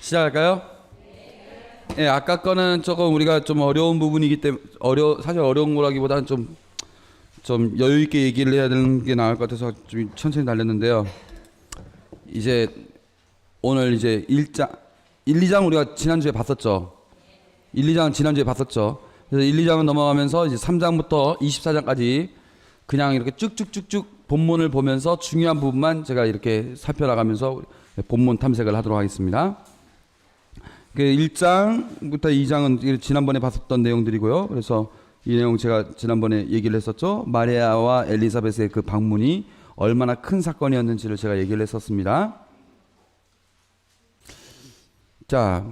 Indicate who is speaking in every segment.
Speaker 1: 시작할까요? 예, 아까 거는 조금 우리가 좀 어려운 부분이기 때문에 사실 어려운 거라기보다는 좀 여유 있게 얘기를 해야 되는 게 나을 것 같아서 좀 천천히 달렸는데요. 이제 오늘 이제 1장, 1, 2장 우리가 지난주에 봤었죠. 1, 2장은 지난주에 봤었죠. 그래서 1, 2장은 넘어가면서 이제 3장부터 24장까지 그냥 이렇게 쭉쭉쭉쭉 본문을 보면서 중요한 부분만 제가 이렇게 살펴나가면서 본문 탐색을 하도록 하겠습니다. 그 1장부터 2장은 지난번에 봤었던 내용들이고요. 그래서 이 내용 제가 지난번에 얘기를 했었죠. 마리아와 엘리사벳의 그 방문이 얼마나 큰 사건이었는지를 제가 얘기를 했었습니다. 자,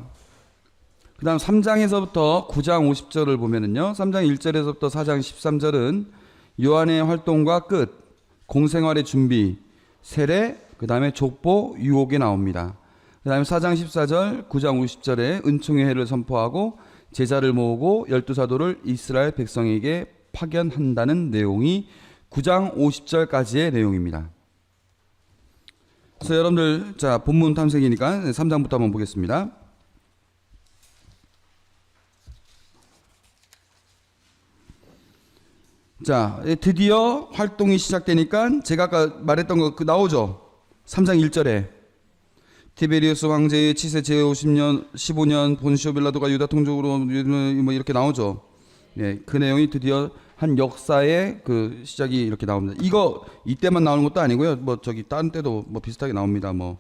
Speaker 1: 그 다음 3장에서부터 9장 50절을 보면은요, 3장 1절에서부터 4장 13절은 요한의 활동과 끝, 공생활의 준비, 세례, 그 다음에 족보, 유혹이 나옵니다. 그 다음에 4장 14절, 9장 50절에 은총의 해를 선포하고 제자를 모으고 12사도를 이스라엘 백성에게 파견한다는 내용이 9장 50절까지의 내용입니다. 그래서 여러분들, 자, 본문 탐색이니까 3장부터 한번 보겠습니다. 자, 드디어 활동이 시작되니까 제가 아까 말했던 거 나오죠. 3장 1절에 티베리우스 황제의 치세 제50년 15년 본시오 빌라도가 유다 통족으로 뭐 이렇게 나오죠. 예, 그 내용이 드디어 한 역사의 그 시작이 이렇게 나옵니다. 이거 이때만 나오는 것도 아니고요. 뭐 저기 다른 때도 뭐 비슷하게 나옵니다. 뭐.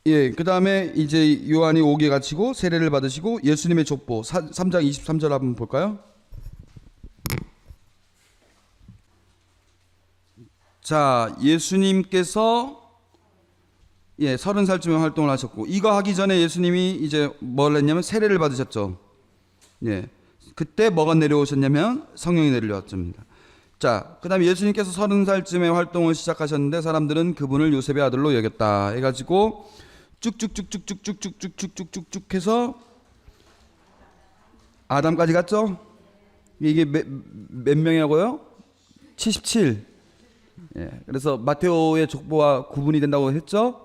Speaker 1: 예, 그 다음에 이제 요한이 옥에 갇히고 세례를 받으시고 예수님의 족보 3장 23절 한번 볼까요? 자, 예수님께서 30살쯤에 활동을 하셨고, 이거 하기 전에 예수님이 이제 뭘 했냐면 세례를 받으셨죠. 예, 그때 뭐가 내려오셨냐면 성령이 내려왔습니다. 자, 그 다음에 예수님께서 30살쯤에 활동을 시작하셨는데 사람들은 그분을 요셉의 아들로 여겼다 해가지고 쭉쭉쭉쭉쭉쭉쭉쭉쭉쭉 해서 아담까지 갔죠. 이게 몇 명이라고요? 77. 예, 그래서 마테오의 족보와 구분이 된다고 했죠.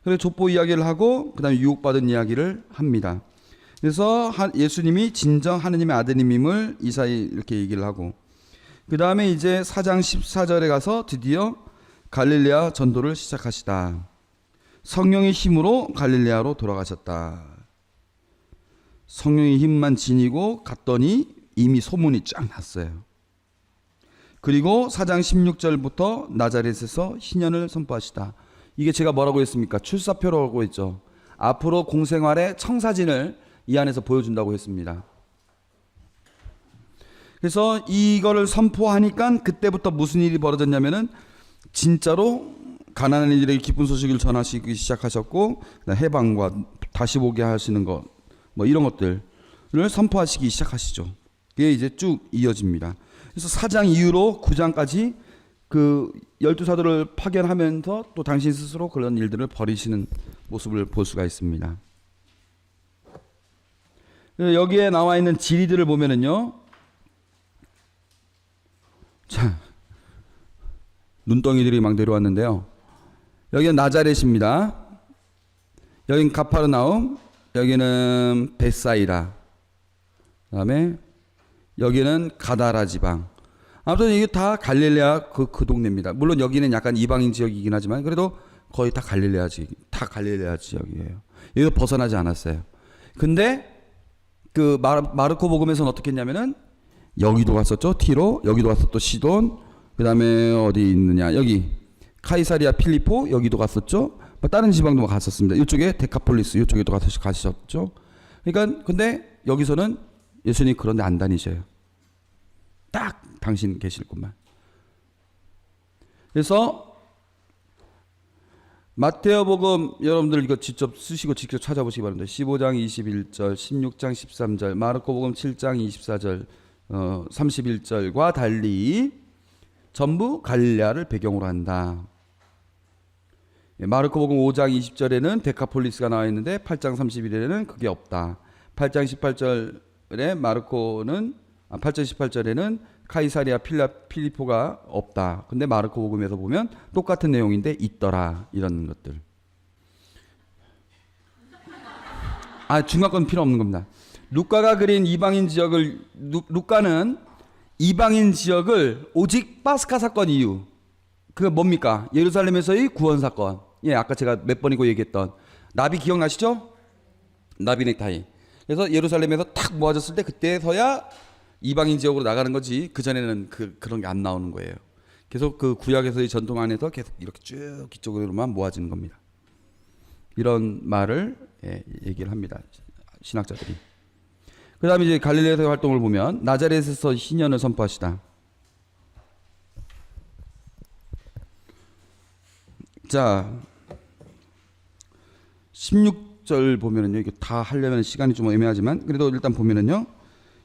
Speaker 1: 그래서 족보 이야기를 하고 그 다음에 유혹받은 이야기를 합니다. 그래서 예수님이 진정 하느님의 아드님임을 이사이 이렇게 얘기를 하고, 그 다음에 이제 4장 14절에 가서 드디어 갈릴레아 전도를 시작하시다. 성령의 힘으로 갈릴레아로 돌아가셨다. 성령의 힘만 지니고 갔더니 이미 소문이 쫙 났어요. 그리고 4장 16절부터 나자렛에서 희년을 선포하시다. 이게 제가 뭐라고 했습니까? 출사표라고 했죠. 앞으로 공생활의 청사진을 이 안에서 보여준다고 했습니다. 그래서 이거를 선포하니까 그때부터 무슨 일이 벌어졌냐면은 진짜로 가난한 이들에게 기쁜 소식을 전하시기 시작하셨고, 해방과 다시 보게 하시는 것, 뭐 이런 것들을 선포하시기 시작하시죠. 그게 이제 쭉 이어집니다. 그래서 4장 이후로 9장까지 그 12사도를 파견하면서 또 당신 스스로 그런 일들을 벌이시는 모습을 볼 수가 있습니다. 여기에 나와 있는 지리들을 보면은요, 자, 눈덩이들이 막 내려왔는데요. 여기는 나자렛입니다. 여기는 가파르나움, 여기는 벳사이다. 그다음에 여기는 가다라 지방. 아무튼 이게 다 갈릴레아 그 동네입니다. 물론 여기는 약간 이방인 지역이긴 하지만 그래도 거의 다 갈릴레아 지역이에요. 여기서 벗어나지 않았어요. 근데 그 마르코 복음에서는 어떻게 했냐면은 여기도 갔었죠. 티로, 여기도 갔어 또 시돈, 그 다음에 어디 있느냐, 여기 카이사리아 필리포, 여기도 갔었죠. 뭐 다른 지방도 갔었습니다. 이쪽에 데카폴리스, 이쪽에도 가셨죠. 그러니까 근데 여기서는 예수님 그런데 안 다니셔요. 딱 당신 계실 곳만. 그래서 마태오복음 여러분들 이거 직접 쓰시고 직접 찾아보시기 바랍니다. 15장 21절, 16장 13절, 마르코복음 7장 24절, 31절과 달리 전부 갈릴레아를 배경으로 한다. 마르코복음 5장 20절에는 데카폴리스가 나와 있는데 8장 31절에는 그게 없다. 8장 18절에 마르코는 8장 18절에는 카이사리아 필리포가 없다. 근데 마르코 복음에서 보면 똑같은 내용인데 있더라. 이런 것들. 중간 건 필요 없는 겁니다. 루카가 그린 이방인 지역을 루카는 이방인 지역을 오직 파스카 사건 이후, 그게 뭡니까? 예루살렘에서의 구원 사건. 예, 아까 제가 몇 번이고 얘기했던 나비 기억나시죠? 나비 넥타이. 그래서 예루살렘에서 탁 모아졌을 때 그때서야 이방인 지역으로 나가는 거지. 그 전에는 그런 게 안 나오는 거예요. 계속 그 구약에서의 전통 안에서 계속 이렇게 쭉 이쪽으로만 모아지는 겁니다. 이런 말을 얘기를 합니다. 신학자들이. 그 다음에 이제 갈릴레에서의 활동을 보면 나자렛에서 희년을 선포하시다. 자, 16절 보면은요, 이거 다 하려면 시간이 좀 애매하지만 그래도 일단 보면은요,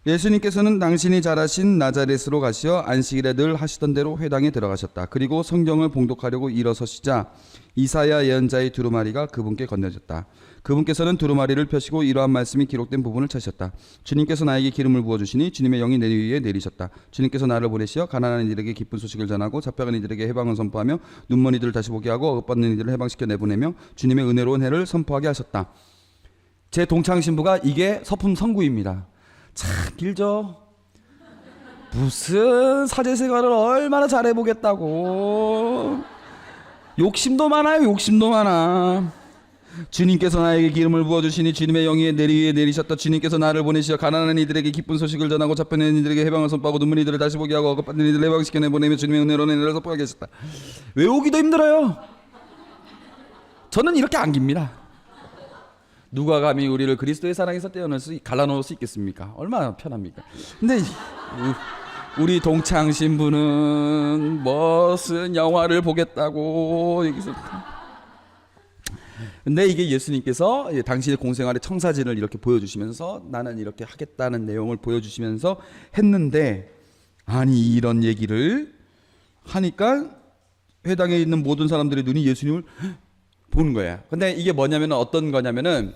Speaker 1: 예수님께서는 당신이 자라신 나자렛으로 가시어 안식일에 늘 하시던 대로 회당에 들어가셨다. 그리고 성경을 봉독하려고 일어서시자 이사야 예언자의 두루마리가 그분께 건네졌다. 그분께서는 두루마리를 펴시고 이러한 말씀이 기록된 부분을 찾으셨다. 주님께서 나에게 기름을 부어주시니 주님의 영이 내 위에 내리셨다. 주님께서 나를 보내시어 가난한 이들에게 기쁜 소식을 전하고 잡혀간 이들에게 해방을 선포하며 눈먼 이들을 다시 보게 하고 억압받는 이들을 해방시켜 내보내며 주님의 은혜로운 해를 선포하게 하셨다. 제 동창신부가 이게 서품 성구입니다. 참 길죠. 무슨 사제생활을 얼마나 잘해보겠다고. 욕심도 많아요. 욕심도 많아. 주님께서 나에게 기름을 부어주시니 주님의 영이 내 위에 내리셨다. 주님께서 나를 보내시어 가난한 이들에게 기쁜 소식을 전하고 잡혀낸 이들에게 해방을 선포하고 눈먼 이들을 다시 보게 하고 억압받는 이들을 해방시켜 내보내며 주님의 은혜로운 은혜를 선포하게 하셨다. 외우기도 힘들어요. 저는 이렇게 안 깁니다. 누가 감히 우리를 그리스도의 사랑에서 갈라놓을 수 있겠습니까? 얼마나 편합니까? 근데 우리 동창 신부는 무슨 영화를 보겠다고 여기서. 근데 이게 예수님께서 당신의 공생활의 청사진을 이렇게 보여주시면서 나는 이렇게 하겠다는 내용을 보여주시면서 했는데, 아니 이런 얘기를 하니까 회당에 있는 모든 사람들의 눈이 예수님을 보는 거야. 근데 이게 뭐냐면 어떤 거냐면은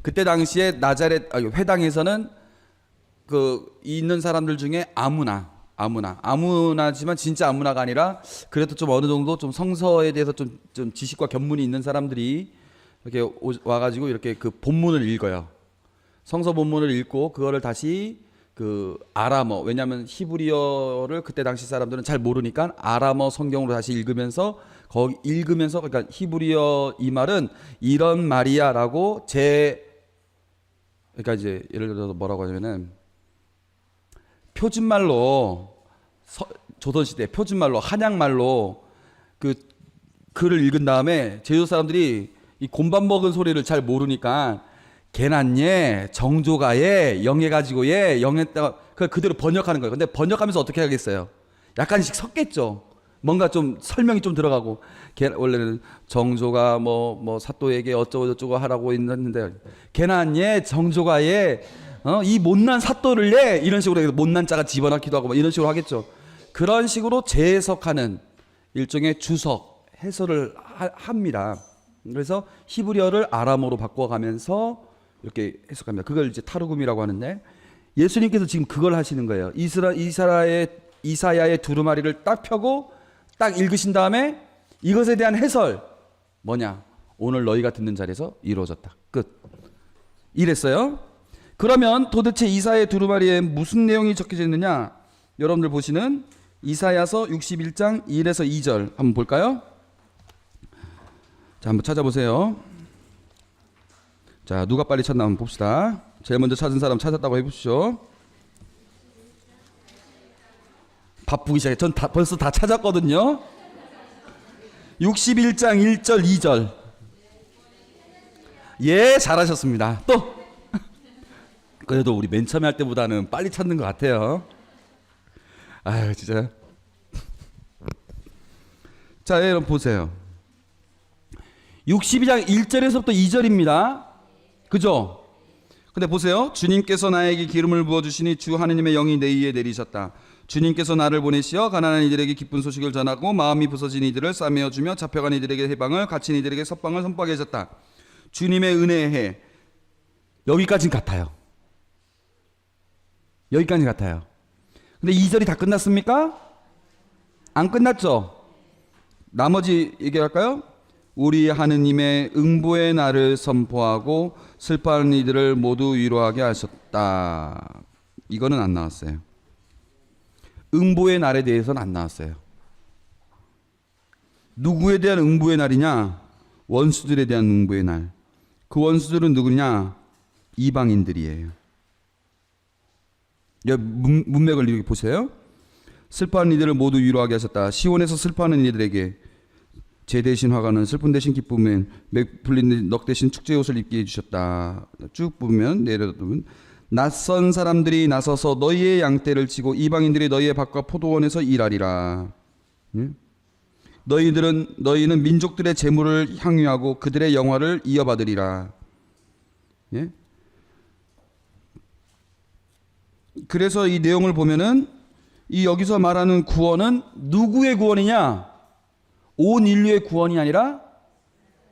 Speaker 1: 그때 당시에 나자렛 회당에서는 그 있는 사람들 중에 아무나지만 진짜 아무나가 아니라 그래도 좀 어느 정도 좀 성서에 대해서 좀 지식과 견문이 있는 사람들이 이렇게 와가지고 이렇게 그 본문을 읽어요. 성서 본문을 읽고 그거를 다시 그 아람어, 왜냐하면 히브리어를 그때 당시 사람들은 잘 모르니까 아람어 성경으로 다시 읽으면서 그러니까 히브리어 이 말은 이런 말이야라고 그러니까 이제 예를 들어서 뭐라고 하냐면은 표준말로 조선시대 표준말로 한양말로 그 글을 읽은 다음에 제주 사람들이 이 곰밥 먹은 소리를 잘 모르니까 개났예, 정조가예, 영해가지고예, 영했다가 그대로 번역하는 거예요. 근데 번역하면서 어떻게 하겠어요? 약간씩 섞겠죠. 뭔가 좀 설명이 좀 들어가고, 원래는 정조가 뭐 사또에게 어쩌고 저쩌고 하라고 했는데 개났예, 정조가예, 이 못난 사또를 예, 이런 식으로 해서 못난 자가 집어넣기도 하고 뭐 이런 식으로 하겠죠. 그런 식으로 재해석하는 일종의 주석 해설을 합니다. 그래서 히브리어를 아람어로 바꿔가면서 이렇게 해석합니다. 그걸 이제 타르굼이라고 하는데, 예수님께서 지금 그걸 하시는 거예요. 이사야의 두루마리를 딱 펴고 딱 읽으신 다음에 이것에 대한 해설 뭐냐? 오늘 너희가 듣는 자리에서 이루어졌다. 끝. 이랬어요. 그러면 도대체 이사야의 두루마리에 무슨 내용이 적혀져 있느냐? 여러분들 보시는 이사야서 61장 1에서 2절 한번 볼까요? 자, 한번 찾아보세요. 자, 누가 빨리 찾나 한번 봅시다. 제일 먼저 찾은 사람 찾았다고 해보시죠. 바쁘기 시작해. 전 벌써 다 찾았거든요. 61장 1절 2절. 예, 잘하셨습니다. 또 그래도 우리 맨 처음에 할 때보다는 빨리 찾는 것 같아요. 아유 진짜. 자, 여러분 보세요. 62장 1절에서부터 2절입니다. 그죠? 근데 보세요. 주님께서 나에게 기름을 부어주시니 주 하느님의 영이 내 위에 내리셨다. 주님께서 나를 보내시어 가난한 이들에게 기쁜 소식을 전하고 마음이 부서진 이들을 싸매어 주며 잡혀간 이들에게 해방을, 갇힌 이들에게 석방을 선포하게 하셨다. 주님의 은혜의 해. 여기까지는 같아요. 여기까지 같아요. 근데 2절이 다 끝났습니까? 안 끝났죠? 나머지 얘기할까요? 우리 하느님의 응보의 날을 선포하고 슬퍼하는 이들을 모두 위로하게 하셨다. 이거는 안 나왔어요. 응보의 날에 대해서는 안 나왔어요. 누구에 대한 응보의 날이냐? 원수들에 대한 응보의 날. 그 원수들은 누구냐? 이방인들이에요. 문맥을 이렇게 보세요. 슬퍼하는 이들을 모두 위로하게 하셨다. 시온에서 슬퍼하는 이들에게 제 대신 화가는 슬픔 대신 기쁨은 맥 풀린 넉 대신 축제 옷을 입게 해주셨다. 쭉 보면 내려보면 낯선 사람들이 나서서 너희의 양떼를 치고 이방인들이 너희의 밭과 포도원에서 일하리라. 너희는 민족들의 재물을 향유하고 그들의 영화를 이어받으리라. 예? 그래서 이 내용을 보면은 이 여기서 말하는 구원은 누구의 구원이냐? 온 인류의 구원이 아니라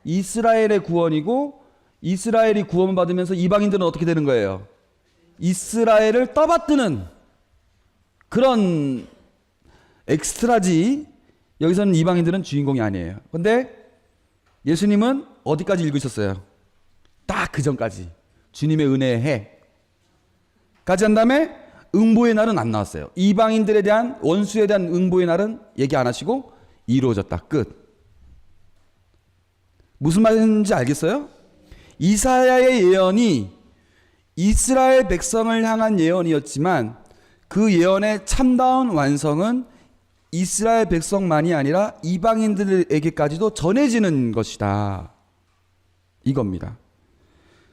Speaker 1: 이스라엘의 구원이고, 이스라엘이 구원받으면서 이방인들은 어떻게 되는 거예요? 이스라엘을 떠받드는 그런 엑스트라지. 여기서는 이방인들은 주인공이 아니에요. 근데 예수님은 어디까지 읽으셨어요? 딱 그 전까지. 주님의 은혜의 해까지 한 다음에 응보의 날은 안 나왔어요. 이방인들에 대한, 원수에 대한 응보의 날은 얘기 안 하시고 이루어졌다. 끝. 무슨 말인지 알겠어요? 이사야의 예언이 이스라엘 백성을 향한 예언이었지만 그 예언의 참다운 완성은 이스라엘 백성만이 아니라 이방인들에게까지도 전해지는 것이다. 이겁니다.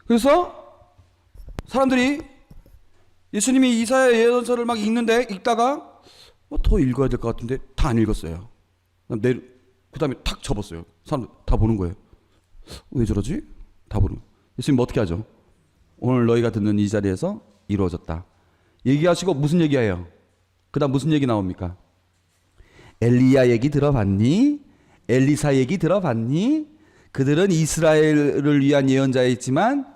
Speaker 1: 그래서 사람들이 예수님이 이사야 예언서를 막 읽다가 더 읽어야 될 것 같은데 다 안 읽었어요. 그 다음에 탁 접었어요. 사람들 다 보는 거예요. 왜 저러지? 다 보는 거예요. 예수님 어떻게 하죠? 오늘 너희가 듣는 이 자리에서 이루어졌다. 얘기하시고 무슨 얘기해요? 그 다음 무슨 얘기 나옵니까? 엘리야 얘기 들어봤니? 엘리사 얘기 들어봤니? 그들은 이스라엘을 위한 예언자였지만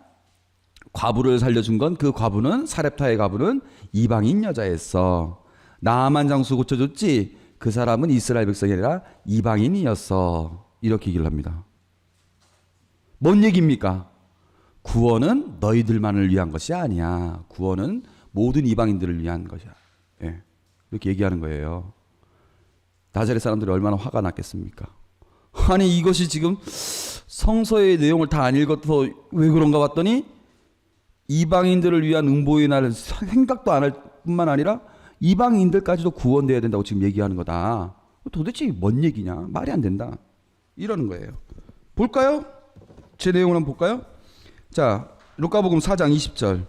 Speaker 1: 과부를 살려준 건 그 과부는, 사렙타의 과부는 이방인 여자였어. 나아만 장수 고쳐줬지 그 사람은 이스라엘 백성이 아니라 이방인이었어. 이렇게 얘기를 합니다. 뭔 얘기입니까? 구원은 너희들만을 위한 것이 아니야. 구원은 모든 이방인들을 위한 것이야. 예. 이렇게 얘기하는 거예요. 나자렛 사람들이 얼마나 화가 났겠습니까? 아니 이것이 지금 성서의 내용을 다 안 읽어서 왜 그런가 봤더니 이방인들을 위한 응보의 날을 생각도 안 할 뿐만 아니라 이방인들까지도 구원돼야 된다고 지금 얘기하는 거다. 도대체 뭔 얘기냐? 말이 안 된다. 이러는 거예요. 볼까요? 제 내용을 한번 볼까요? 자, 루카복음 4장 20절.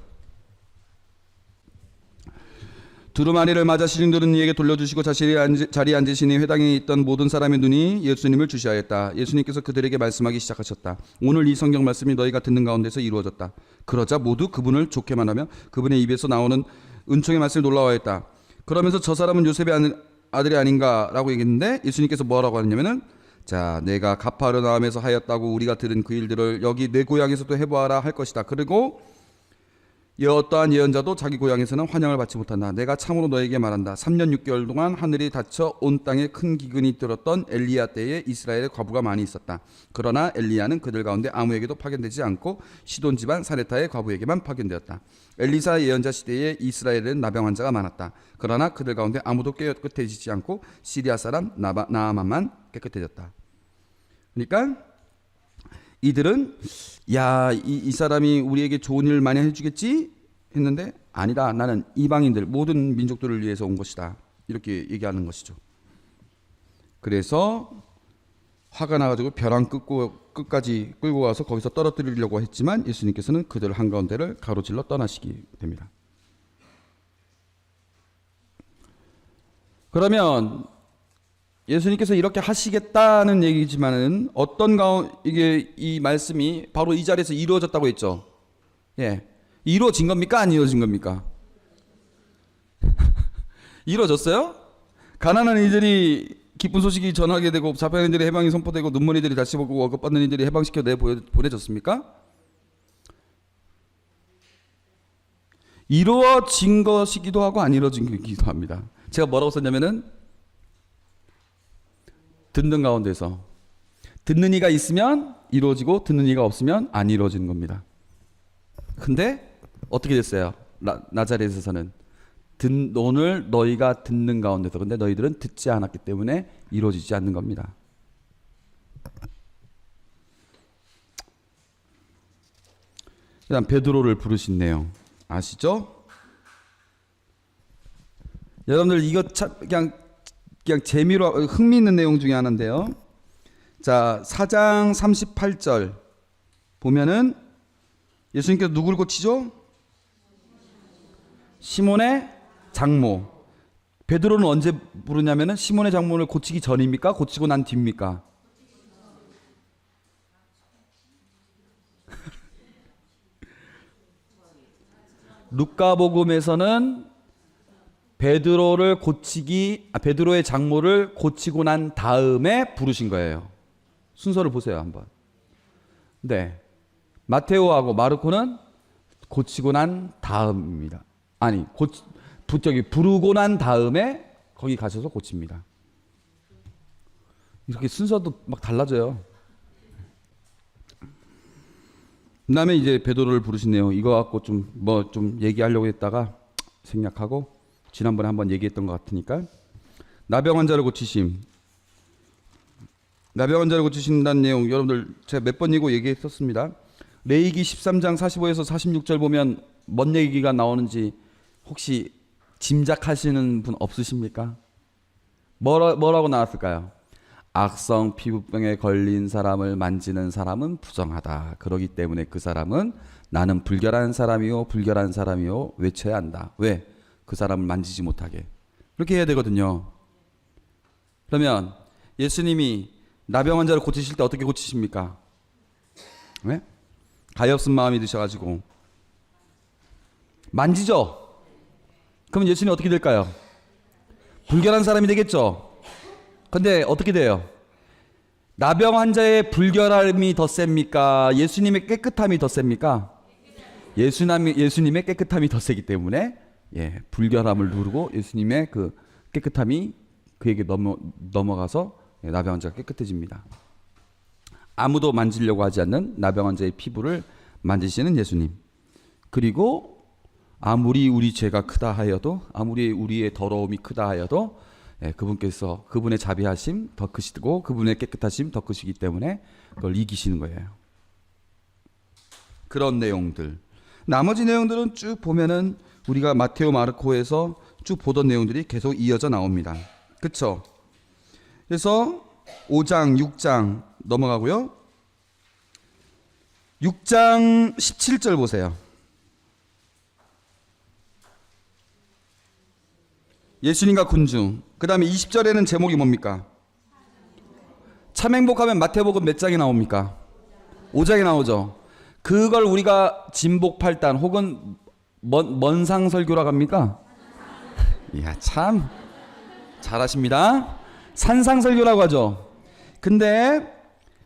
Speaker 1: 두루마리를 맞아 시중들은 이에게 돌려주시고 자리에 앉으시니 회당에 있던 모든 사람의 눈이 예수님을 주시하였다. 예수님께서 그들에게 말씀하기 시작하셨다. 오늘 이 성경 말씀이 너희가 듣는 가운데서 이루어졌다. 그러자 모두 그분을 좋게만 하며 그분의 입에서 나오는 은총의 말씀에 놀라워했다. 그러면서 저 사람은 요셉의 아들이 아닌가라고 얘기했는데 예수님께서 뭐라고 하느냐면은 자, 내가 가파르나움에서 하였다고 우리가 들은 그 일들을 여기 내 고향에서도 해보아라 할 것이다. 그리고 어떠한 예언자도 자기 고향에서는 환영을 받지 못한다. 내가 참으로 너에게 말한다. 3년 6개월 동안 하늘이 닫혀 온 땅에 큰 기근이 들었던 엘리야 때에 이스라엘의 과부가 많이 있었다. 그러나 엘리야는 그들 가운데 아무에게도 파견되지 않고 시돈 집안 사레타의 과부에게만 파견되었다. 엘리사 예언자 시대에 이스라엘에는 나병 환자가 많았다. 그러나 그들 가운데 아무도 깨끗해지지 않고 시리아 사람 나아만만 깨끗해졌다. 그러니까 이들은 이 사람이 우리에게 좋은 일 많이 해주겠지 했는데 아니다. 나는 이방인들 모든 민족들을 위해서 온 것이다. 이렇게 얘기하는 것이죠. 그래서 화가 나가지고 벼랑 끝까지 끌고 가서 거기서 떨어뜨리려고 했지만 예수님께서는 그들 한가운데를 가로질러 떠나시게 됩니다. 그러면 예수님께서 이렇게 하시겠다는 얘기지만은 이게 이 말씀이 바로 이 자리에서 이루어졌다고 했죠. 예. 이루어진 겁니까? 안 이루어진 겁니까? 이루어졌어요? 가난한 이들이 기쁜 소식이 전하게 되고 잡혀있는 이들이 해방이 선포되고 눈먼 이들이 다시 보고 월급 받는 이들이 해방시켜 보내졌습니까? 이루어진 것이기도 하고 안 이루어진 것이기도 합니다. 제가 뭐라고 썼냐면은 듣는 가운데서 듣는 이가 있으면 이루어지고 듣는 이가 없으면 안 이루어지는 겁니다. 근데 어떻게 됐어요? 나자렛에서는 오늘 너희가 듣는 가운데서, 근데 너희들은 듣지 않았기 때문에 이루어지지 않는 겁니다. 그다음 베드로를 부르신 내용 아시죠? 여러분들 이거 참 그냥 재미로 흥미있는 내용 중에 하나인데요. 자, 4장 38절 보면은 예수님께서 누구를 고치죠? 시몬의 장모. 베드로는 언제 부르냐면은 시몬의 장모를 고치기 전입니까? 고치고 난 뒤입니까? 루카복음에서는 베드로의 장모를 고치고 난 다음에 부르신 거예요. 순서를 보세요, 한번. 네. 마테오하고 마르코는 고치고 난 다음입니다. 아니, 부르고 난 다음에 거기 가셔서 고칩니다. 이렇게 순서도 막 달라져요. 그다음에 이제 베드로를 부르신 내용 이거 갖고 좀 얘기하려고 했다가 생략하고 지난번에 한번 얘기했던 것 같으니까 나병 환자를 고치신다는 내용 여러분들 제가 몇 번이고 얘기했었습니다. 레위기 13장 45에서 46절 보면 뭔 얘기가 나오는지 혹시 짐작하시는 분 없으십니까? 뭐라고 나왔을까요? 악성 피부병에 걸린 사람을 만지는 사람은 부정하다. 그러기 때문에 그 사람은 나는 불결한 사람이요 외쳐야 한다. 왜? 그 사람을 만지지 못하게. 그렇게 해야 되거든요. 그러면 예수님이 나병 환자를 고치실 때 어떻게 고치십니까? 네? 가엾은 마음이 드셔가지고 만지죠? 그럼 예수님이 어떻게 될까요? 불결한 사람이 되겠죠? 근데 어떻게 돼요? 나병 환자의 불결함이 더 셉니까? 예수님의 깨끗함이 더 셉니까? 예수님의 깨끗함이 더 세기 때문에 불결함을 누르고 예수님의 그 깨끗함이 그에게 넘어가서 나병 환자가 깨끗해집니다. 아무도 만지려고 하지 않는 나병 환자의 피부를 만지시는 예수님. 그리고 아무리 우리 죄가 크다 하여도, 아무리 우리의 더러움이 크다 하여도 그분께서 그분의 자비하심 더 크시고 그분의 깨끗하심 더 크시기 때문에 그걸 이기시는 거예요. 그런 내용들. 나머지 내용들은 쭉 보면은 우리가 마테오 마르코에서 쭉 보던 내용들이 계속 이어져 나옵니다. 그렇죠? 그래서 5장 6장 넘어가고요. 6장 17절 보세요. 예수님과 군중. 그 다음에 20절에는 제목이 뭡니까? 참 행복하면 마태복음 몇 장이 나옵니까? 5장이 나오죠. 그걸 우리가 진복팔단 혹은 먼상설교라고 합니까? 이야, 참 잘하십니다. 산상설교라고 하죠. 근데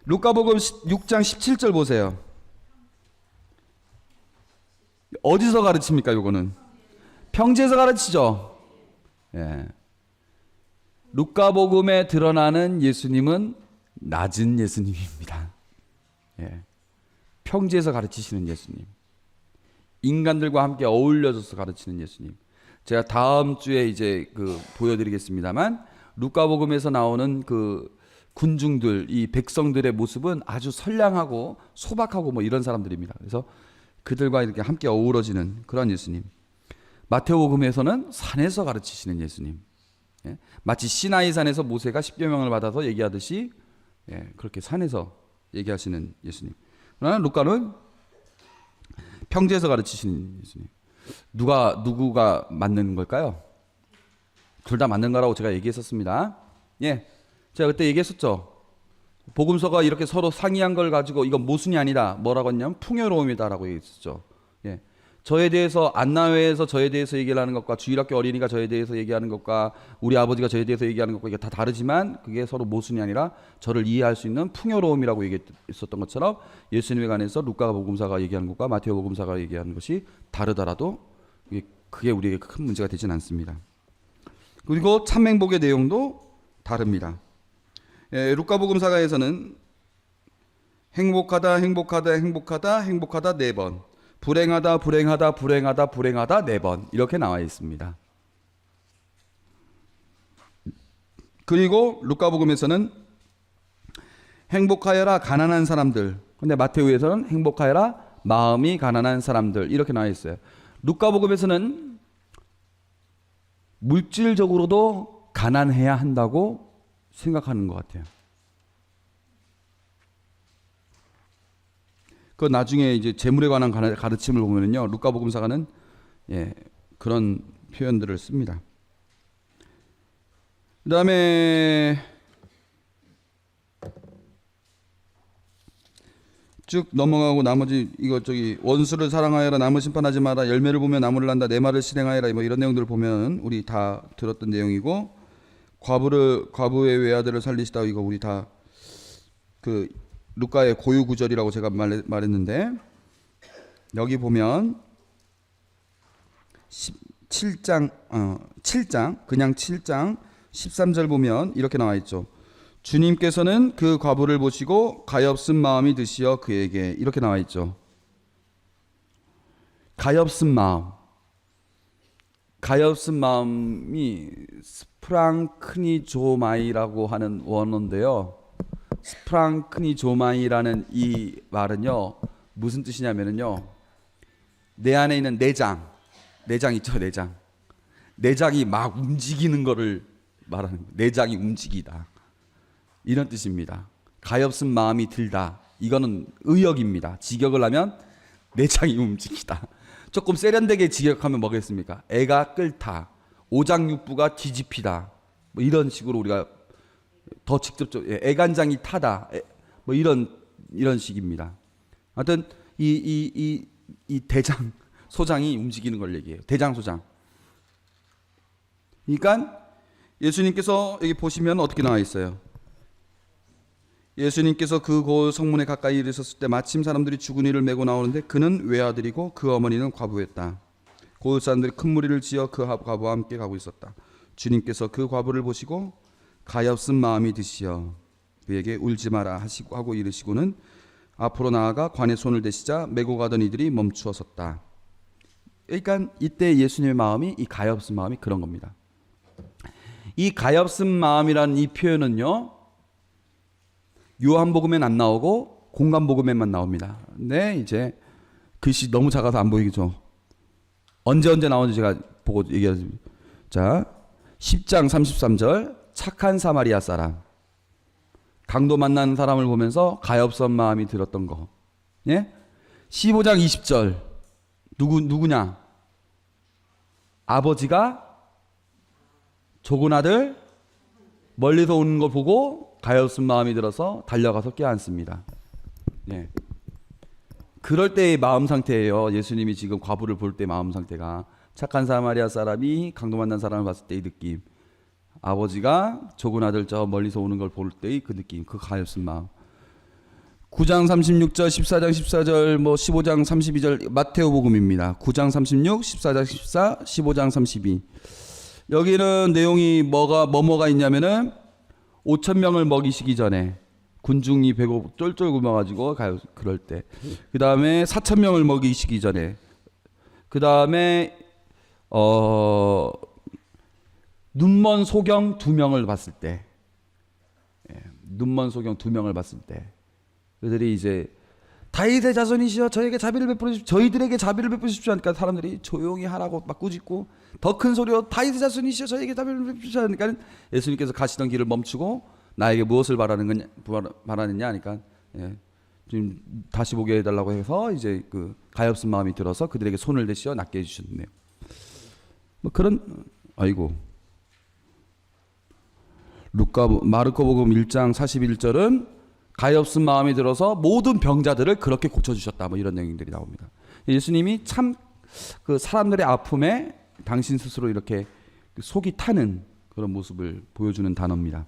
Speaker 1: 루카복음 6장 17절 보세요. 어디서 가르칩니까? 요거는 평지에서 가르치죠. 루카복음에 드러나는 예수님은 낮은 예수님입니다. 평지에서 가르치시는 예수님, 인간들과 함께 어울려져서 가르치는 예수님. 제가 다음 주에 이제 보여드리겠습니다만 루카복음에서 나오는 그 군중들, 이 백성들의 모습은 아주 선량하고 소박하고 뭐 이런 사람들입니다. 그래서 그들과 이렇게 함께 어우러지는 그런 예수님. 마태복음에서는 산에서 가르치시는 예수님. 마치 시나이산에서 모세가 10계명을 받아서 얘기하듯이 그렇게 산에서 얘기하시는 예수님. 그러나 루카는 평지에서 가르치시는 예수님. 누구가 맞는 걸까요? 둘 다 맞는 거라고 제가 얘기했었습니다. 제가 그때 얘기했었죠. 복음서가 이렇게 서로 상이한 걸 가지고 이건 모순이 아니다. 뭐라고 했냐면 풍요로움이다라고 얘기했었죠. 저에 대해서 안나회에서 저에 대해서 얘기를 하는 것과 주일학교 어린이가 저에 대해서 얘기하는 것과 우리 아버지가 저에 대해서 얘기하는 것과 이게 다 다르지만 그게 서로 모순이 아니라 저를 이해할 수 있는 풍요로움이라고 얘기했었던 것처럼 예수님에 관해서 루카 복음사가 얘기하는 것과 마테오 복음사가 얘기하는 것이 다르더라도 그게 우리에게 큰 문제가 되진 않습니다. 그리고 참행복의 내용도 다릅니다. 루카복음사가에서는 행복하다, 행복하다, 행복하다, 행복하다 4번, 불행하다, 불행하다, 불행하다, 불행하다 4번 이렇게 나와 있습니다. 그리고 루카복음에서는 행복하여라 가난한 사람들, 근데 마테오에서는 행복하여라 마음이 가난한 사람들 이렇게 나와 있어요. 루카복음에서는 물질적으로도 가난해야 한다고 생각하는 것 같아요. 그 나중에 이제 재물에 관한 가르침을 보면은요, 루카복음사가는 그런 표현들을 씁니다. 그다음에 쭉 넘어가고 나머지 원수를 사랑하여라 나무 심판하지 마라 열매를 보며 나무를 난다 내 말을 실행하여라 뭐 이런 내용들을 보면 우리 다 들었던 내용이고 과부의 외아들을 살리시다 이거 우리 다 그 루카의 고유 구절이라고 제가 말했는데 여기 보면 7장 그냥 7장 13절 보면 이렇게 나와 있죠. 주님께서는 그 과부를 보시고 가엾은 마음이 드시어 그에게 이렇게 나와 있죠. 가엾은 마음이 스프랑크니조마이라고 하는 원어인데요. 스프랑크니조마이라는 이 말은요 무슨 뜻이냐면요 내 안에 있는 내장 있죠. 내장이 막 움직이는 거를 말하는 거예요. 내장이 움직이다 이런 뜻입니다. 가엾은 마음이 들다 이거는 의역입니다. 직역을 하면 내장이 움직이다. 조금 세련되게 직역하면 뭐겠습니까? 애가 끓다, 오장육부가 뒤집히다 뭐 이런 식으로 우리가 더 직접적으로 애간장이 타다 뭐 이런 식입니다. 하여튼 이 대장 소장이 움직이는 걸 얘기해요. 대장 소장. 그러니까 예수님께서 여기 보시면 어떻게 나와 있어요? 예수님께서 그 고을 성문에 가까이 이르셨을 때 마침 사람들이 죽은 이를 메고 나오는데 그는 외아들이고 그 어머니는 과부였다. 고을 사람들이 큰 무리를 지어 그 과부와 함께 가고 있었다. 주님께서 그 과부를 보시고 가엾은 마음이 드시어 그에게 울지 마라 하고 이르시고는 앞으로 나아가 관에 손을 대시자 메고 가던 이들이 멈추어 섰다. 그러니까 이때 예수님의 마음이 이 가엾은 마음이 그런 겁니다. 이 가엾은 마음이라는 이 표현은요 요한복음엔 안 나오고 공간복음에만 나옵니다. 근데 이제 글씨 너무 작아서 안 보이죠. 언제 나오는지 제가 보고 얘기하겠습니다. 자, 10장 33절 착한 사마리아 사람 강도 만나는 사람을 보면서 가엾은 마음이 들었던 거. 예? 15장 20절 누구냐? 아버지가 조근 아들 멀리서 오는 걸 보고 가엾은 마음이 들어서 달려가서 껴안습니다. 예. 그럴 때의 마음 상태예요. 예수님이 지금 과부를 볼 때 마음 상태가 착한 사마리아 사람이 강도 만난 사람을 봤을 때의 느낌, 아버지가 조근 아들 저 멀리서 오는 걸 볼 때의 그 느낌, 그 가엾은 마음. 9장 36절, 14장 14절, 뭐 15장 32절 마테오복음입니다. 9장 36, 14장 14, 15장 32. 여기는 내용이 뭐가 있냐면은 5,000명을 먹이시기 전에 군중이 배고 쫄쫄 굶어가지고 그럴 때, 그 다음에 4,000명을 먹이시기 전에, 그 다음에 눈먼 소경 2명을 봤을 때, 눈먼 소경 2명을 봤을 때, 그들이 이제 다윗의 자손이시여 저희에게 자비를 베푸십시오. 저희들에게 자비를 베푸십시오 하니까 사람들이 조용히 하라고 막 꾸짖고 더 큰 소리로 다윗의 자손이시여 저희에게 자비를 베푸십시오 하니까 예수님께서 가시던 길을 멈추고 나에게 무엇을 바라느냐 하니까 지금 다시 보게 해달라고 해서 이제 그 가엾은 마음이 들어서 그들에게 손을 대시어 낫게 해주셨네요. 뭐 그런 마르코복음 1장 41절은 가엾은 마음이 들어서 모든 병자들을 그렇게 고쳐주셨다. 뭐 이런 내용들이 나옵니다. 예수님이 참 그 사람들의 아픔에 당신 스스로 이렇게 속이 타는 그런 모습을 보여주는 단어입니다.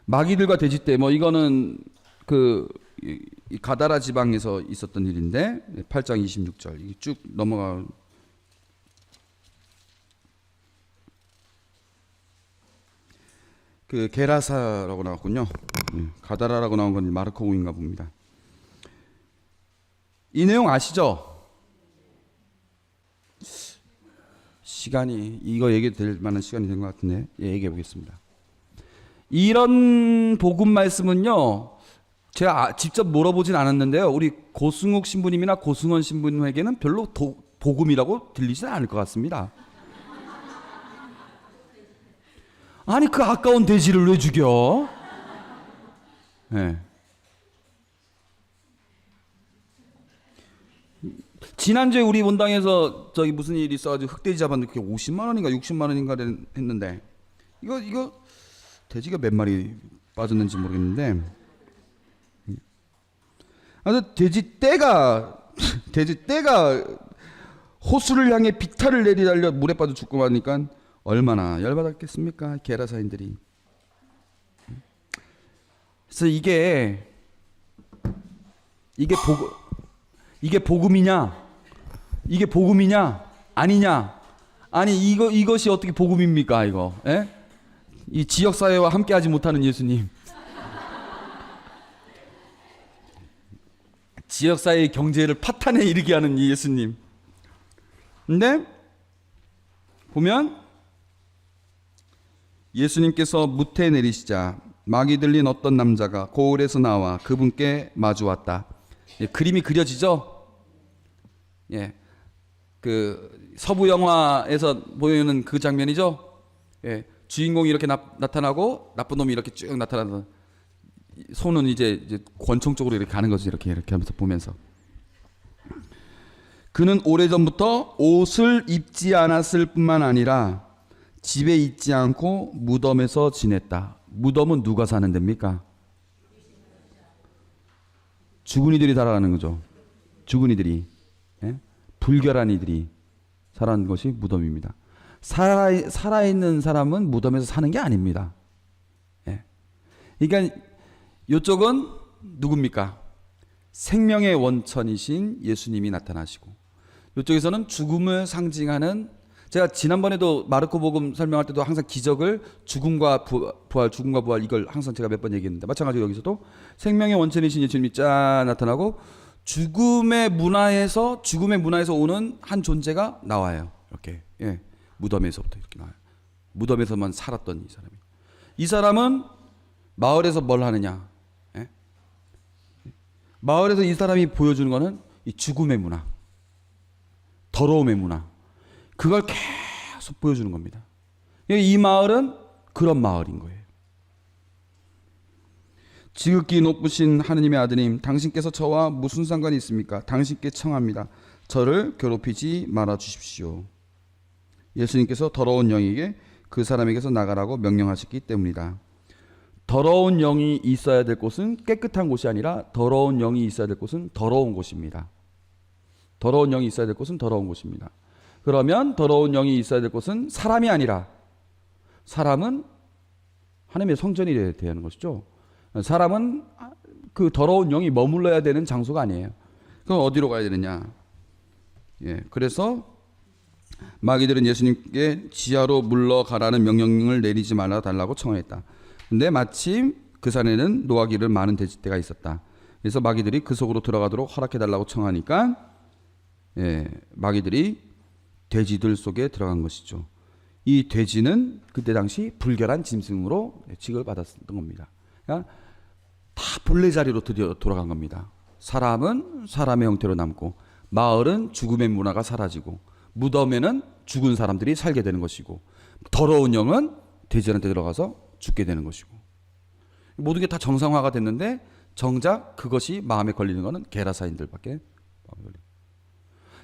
Speaker 1: 마귀들과 돼지 떼, 뭐 이거는 그 이 가다라 지방에서 있었던 일인데 8장 26절 이게 쭉 넘어가. 그 게라사라고 나왔군요. 가다라라고 나온 건 마르코인가 봅니다. 이 내용 아시죠? 시간이 이거 얘기 될 만한 시간이 된 것 같은데 얘기해 보겠습니다. 이런 복음 말씀은요, 제가 직접 물어보진 않았는데요, 우리 고승욱 신부님이나 고승원 신부님에게는 별로 복음이라고 들리진 않을 것 같습니다. 아니 그 아까운 돼지를 왜 죽여? 네. 지난주에 우리 본당에서 저기 무슨 일이 있어가지고 흑돼지 잡았는데 그게 50만 원인가 60만 원인가 했는데 이거 돼지가 몇 마리 빠졌는지 모르겠는데, 돼지 떼가 호수를 향해 비탈을 내리달려 물에 빠져 죽고 하니까 얼마나 열받았겠습니까, 게라사인들이. 그래서 이게 복음이냐? 이게 복음이냐? 아니냐? 아니 이것이 어떻게 복음입니까, 이거? 예? 이 지역 사회와 함께하지 못하는 예수님. 지역 사회의 경제를 파탄에 이르게 하는 이 예수님. 근데 보면 예수님께서 무태 내리시자 막이 들린 어떤 남자가 고을에서 나와 그분께 마주 왔다. 예, 그림이 그려지죠? 예, 그 서부 영화에서 보이는 그 장면이죠? 예, 주인공이 이렇게 나타나고 나쁜 놈이 이렇게 쭉 나타나서 손은 이제 권총 쪽으로 이렇게 가는 거지, 이렇게 하면서 보면서. 그는 오래전부터 옷을 입지 않았을 뿐만 아니라 집에 있지 않고 무덤에서 지냈다. 무덤은 누가 사는 데입니까? 죽은 이들이 살아가는 거죠. 죽은 이들이, 예? 불결한 이들이 살아가는 것이 무덤입니다. 살아있는 사람은 무덤에서 사는 게 아닙니다. 예. 그러니까 이쪽은 누굽니까? 생명의 원천이신 예수님이 나타나시고, 이쪽에서는 죽음을 상징하는, 제가 지난번에도 마르코복음 설명할 때도 항상 기적을 죽음과 부활 이걸 항상 제가 몇 번 얘기했는데, 마찬가지로 여기서도 생명의 원천이신 예수님이 쫙 나타나고 죽음의 문화에서 오는 한 존재가 나와요. 이렇게, 예, 무덤에서부터 이렇게 나와요. 무덤에서만 살았던 이 사람은 마을에서 뭘 하느냐? 예? 마을에서 이 사람이 보여주는 거는 이 죽음의 문화, 더러움의 문화, 그걸 계속 보여주는 겁니다. 이 마을은 그런 마을인 거예요. 지극히 높으신 하느님의 아드님, 당신께서 저와 무슨 상관이 있습니까? 당신께 청합니다. 저를 괴롭히지 말아 주십시오. 예수님께서 더러운 영에게 그 사람에게서 나가라고 명령하셨기 때문이다. 더러운 영이 있어야 될 곳은 깨끗한 곳이 아니라 더러운 영이 있어야 될 곳은 더러운 곳입니다. 더러운 영이 있어야 될 곳은 더러운 곳입니다. 그러면 더러운 영이 있어야 될 곳은 사람이 아니라, 사람은 하나님의 성전이 되어야 하는 것이죠. 사람은 그 더러운 영이 머물러야 되는 장소가 아니에요. 그럼 어디로 가야 되느냐? 예, 그래서 마귀들은 예수님께 지하로 물러가라는 명령을 내리지 말아 달라고 청했다. 근데 마침 그 산에는 노하기를 많은 돼지떼가 있었다. 그래서 마귀들이 그 속으로 들어가도록 허락해 달라고 청하니까, 예, 마귀들이 돼지들 속에 들어간 것이죠. 이 돼지는 그때 당시 불결한 짐승으로 취급받았던 겁니다. 그러니까 다 본래 자리로 드디어 돌아간 겁니다. 사람은 사람의 형태로 남고, 마을은 죽음의 문화가 사라지고, 무덤에는 죽은 사람들이 살게 되는 것이고, 더러운 영은 돼지한테 들어가서 죽게 되는 것이고, 모든 게 다 정상화가 됐는데 정작 그것이 마음에 걸리는 것은 게라사인들밖에 마음에 걸리고.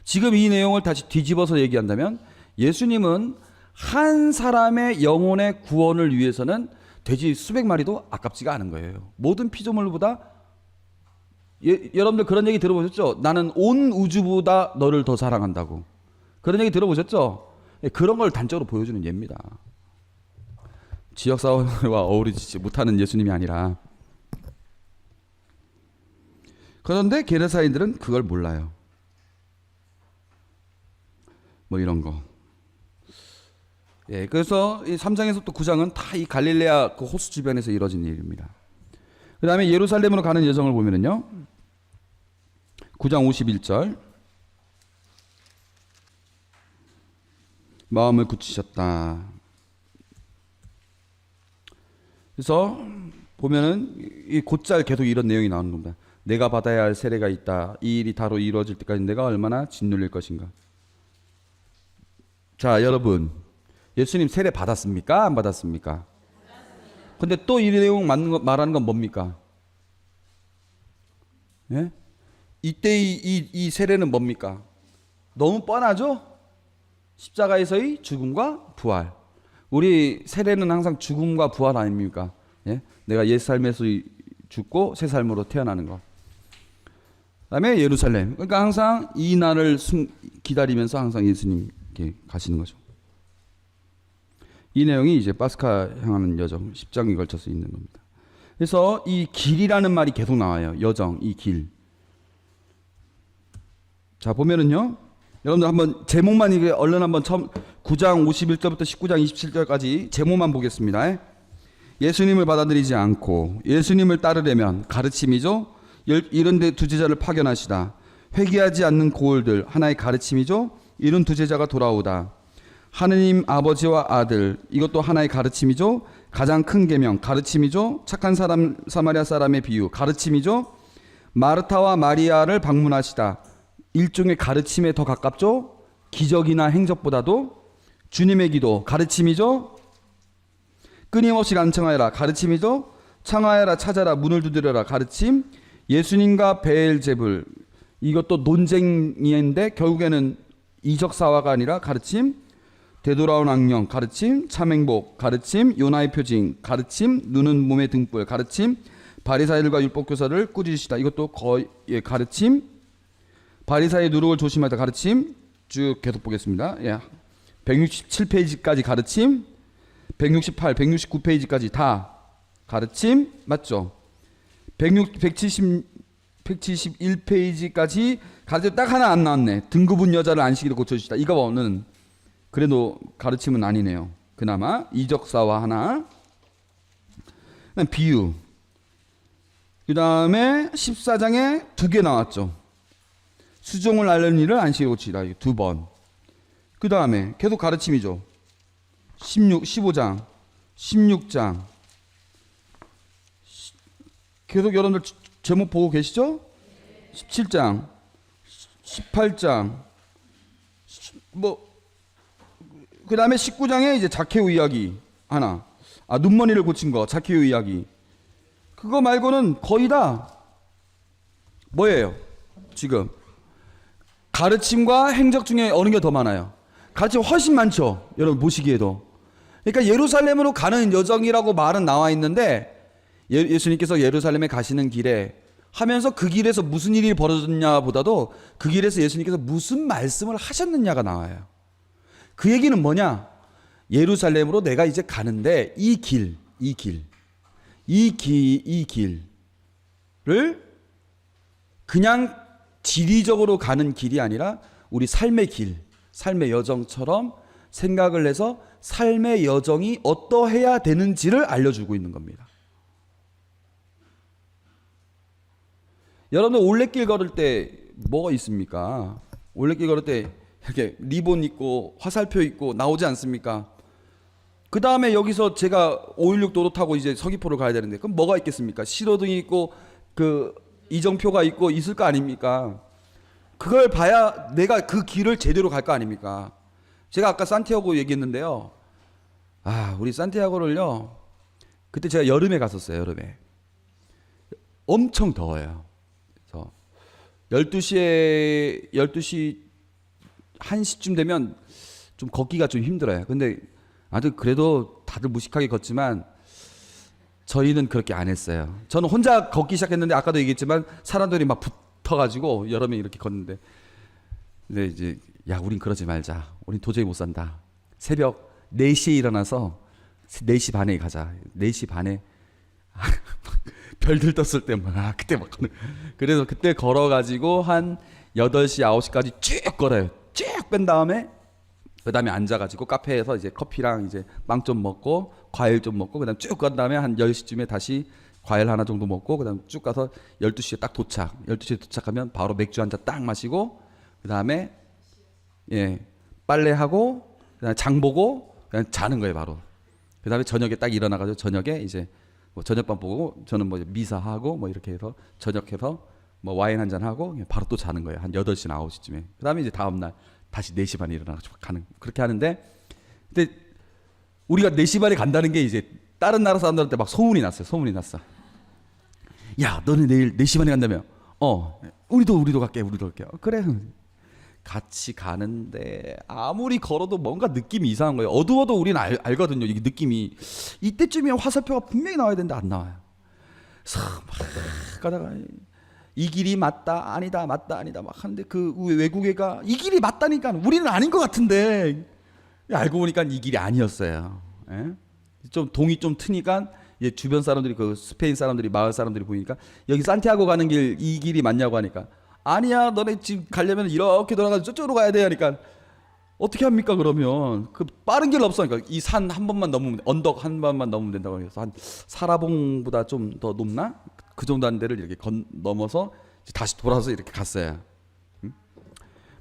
Speaker 1: 지금 이 내용을 다시 뒤집어서 얘기한다면 예수님은 한 사람의 영혼의 구원을 위해서는 돼지 수백 마리도 아깝지가 않은 거예요. 모든 피조물보다, 여러분들 그런 얘기 들어보셨죠? 나는 온 우주보다 너를 더 사랑한다고. 그런 얘기 들어보셨죠? 그런 걸 단적으로 보여주는 예입니다. 지역사회와 어우러지지 못하는 예수님이 아니라. 그런데 게르사인들은 그걸 몰라요. 뭐 이런 거. 예, 그래서 이 3장에서부터 9장은 다 이 갈릴레아 그 호수 주변에서 이루어진 일입니다. 그 다음에 예루살렘으로 가는 여정을 보면은요, 9장 51절. 마음을 굳히셨다. 그래서 보면은 이 곧잘 계속 이런 내용이 나오는 겁니다. 내가 받아야 할 세례가 있다. 이 일이 다로 이루어질 때까지 내가 얼마나 짓눌릴 것인가. 자, 여러분, 예수님 세례 받았습니까? 안 받았습니까? 근데 또 이 내용 말하는 건 뭡니까? 예? 이때 이 세례는 뭡니까? 너무 뻔하죠? 십자가에서의 죽음과 부활. 우리 세례는 항상 죽음과 부활 아닙니까? 예? 내가 옛 삶에서 죽고 새 삶으로 태어나는 것. 그다음에 예루살렘. 그러니까 항상 이 날을 기다리면서 항상 예수님께 가시는 거죠. 이 내용이 이제 파스카 향하는 여정 10장에 걸쳐서 있는 겁니다. 그래서 이 길이라는 말이 계속 나와요. 여정, 이 길. 자, 보면은요. 여러분들 한번 제목만 이게 얼른 한번 처음 9장 51절부터 19장 27절까지 제목만 보겠습니다. 예수님을 받아들이지 않고 예수님을 따르려면 가르침이죠. 이런 데 두 제자를 파견하시다. 회개하지 않는 고을들 하나의 가르침이죠. 이런 두 제자가 돌아오다. 하느님 아버지와 아들 이것도 하나의 가르침이죠. 가장 큰 계명 가르침이죠. 착한 사람 사마리아 사람의 비유 가르침이죠. 마르타와 마리아를 방문하시다. 일종의 가르침에 더 가깝죠. 기적이나 행적보다도 주님의 기도 가르침이죠. 끊임없이 간청하여라 가르침이죠. 청하여라 찾아라 문을 두드려라 가르침. 예수님과 베엘제불 이것도 논쟁인데 결국에는 이적사화가 아니라 가르침. 되돌아온 악령 가르침. 참행복 가르침. 요나의 표징 가르침. 눈은 몸의 등불 가르침. 바리사이들과 율법교사를 꾸짖으시다. 이것도 거의 가르침. 바리사의 누룩을 조심하다 가르침. 쭉 계속 보겠습니다. 167페이지까지 가르침. 168, 169페이지까지 다 가르침 맞죠? 171페이지까지 가르침 딱 하나 안 나왔네. 등급은 여자를 안식일로 고쳐주시다. 이거는 그래도 가르침은 아니네요. 그나마 이적사와 하나. 비유. 그 다음에 14장에 2개 나왔죠. 수종을 앓는 일을 안식일에 고치다. 2번. 그 다음에 계속 가르침이죠. 15장, 16장. 계속 여러분들 제목 보고 계시죠? 17장, 18장. 그 다음에 19장에 이제 자케오 이야기 하나. 눈머리를 고친 거, 자케오 이야기. 그거 말고는 거의 다 뭐예요? 지금 가르침과 행적 중에 어느 게 더 많아요? 가르침 훨씬 많죠. 여러분 보시기에도. 그러니까 예루살렘으로 가는 여정이라고 말은 나와 있는데 예수님께서 예루살렘에 가시는 길에 하면서 그 길에서 무슨 일이 벌어졌냐 보다도 그 길에서 예수님께서 무슨 말씀을 하셨느냐가 나와요. 그 얘기는 뭐냐? 예루살렘으로 내가 이제 가는데 이 길을 그냥 지리적으로 가는 길이 아니라 우리 삶의 길, 삶의 여정처럼 생각을 해서 삶의 여정이 어떠해야 되는지를 알려주고 있는 겁니다. 여러분들 올레길 걸을 때 뭐가 있습니까? 올레길 걸을 때 이렇게 리본 있고 화살표 있고 나오지 않습니까? 그 다음에 여기서 제가 516 도로 타고 이제 서귀포를 가야 되는데 그럼 뭐가 있겠습니까? 시로등이 있고 그 이정표가 있고 있을 거 아닙니까? 그걸 봐야 내가 그 길을 제대로 갈 거 아닙니까? 제가 아까 산티아고 얘기했는데요. 우리 산티아고를요. 그때 제가 여름에 갔었어요. 여름에. 엄청 더워요. 그래서 12시 1시쯤 되면 좀 걷기가 좀 힘들어요. 근데 아주 그래도 다들 무식하게 걷지만 저희는 그렇게 안 했어요. 저는 혼자 걷기 시작했는데 아까도 얘기했지만 사람들이 막 붙어가지고 여러 명이 이렇게 걷는데 근데 이제 우린 그러지 말자. 우린 도저히 못 산다. 새벽 4시에 일어나서 4시 반에 가자. 4시 반에 별들 떴을 때 막 그때 막 그래서 그때 걸어가지고 한 8시 9시까지 쭉 걸어요. 쭉 뺀 다음에 그다음에 앉아가지고 카페에서 이제 커피랑 이제 빵 좀 먹고 과일 좀 먹고 그다음 쭉 간 다음에 한 10시쯤에 다시 과일 하나 정도 먹고 그다음 쭉 가서 12시에 딱 도착. 12시에 도착하면 바로 맥주 한 잔 딱 마시고 그다음에 빨래하고 그다음에 장 보고 그냥 자는 거예요, 바로. 그다음에 저녁에 딱 일어나 가지고 저녁에 이제 뭐 저녁밥 보고 저는 뭐 미사하고 뭐 이렇게 해서 저녁해서 뭐 와인 한 잔 하고 바로 또 자는 거예요. 한 8시나 9시쯤에. 그다음에 이제 다음 날 다시 4시 반에 일어나가지고 가는 그렇게 하는데 근데 우리가 4시 반에 간다는 게 이제 다른 나라 사람들한테 막 소문이 났어요. 소문이 났어. 야, 너네 내일 4시 반에 간다며? 우리도 갈게. 그래. 같이 가는데 아무리 걸어도 뭔가 느낌이 이상한 거예요. 어두워도 우리는 알거든요. 이게 느낌이 이때쯤이면 화살표가 분명히 나와야 되는데 안 나와요. 그래서 막 가다가 이 길이 맞다 아니다 맞다 아니다 막 하는데 그 외국애가 이 길이 맞다니까 우리는 아닌 것 같은데 알고 보니까 이 길이 아니었어요. 예? 좀 동이 좀 트니까 이제 주변 사람들이 그 스페인 사람들이 마을 사람들이 보니까 여기 산티아고 가는 길 이 길이 맞냐고 하니까 아니야 너네 지금 가려면 이렇게 돌아가서 저쪽으로 가야 돼 하니까 어떻게 합니까 그러면 그 빠른 길 없으니까 이 산 한 번만 넘으면 언덕 한 번만 넘으면 된다고 해서 한 사라봉보다 좀 더 높나 그 정도 한 데를 이렇게 넘어서 다시 돌아서 이렇게 갔어요.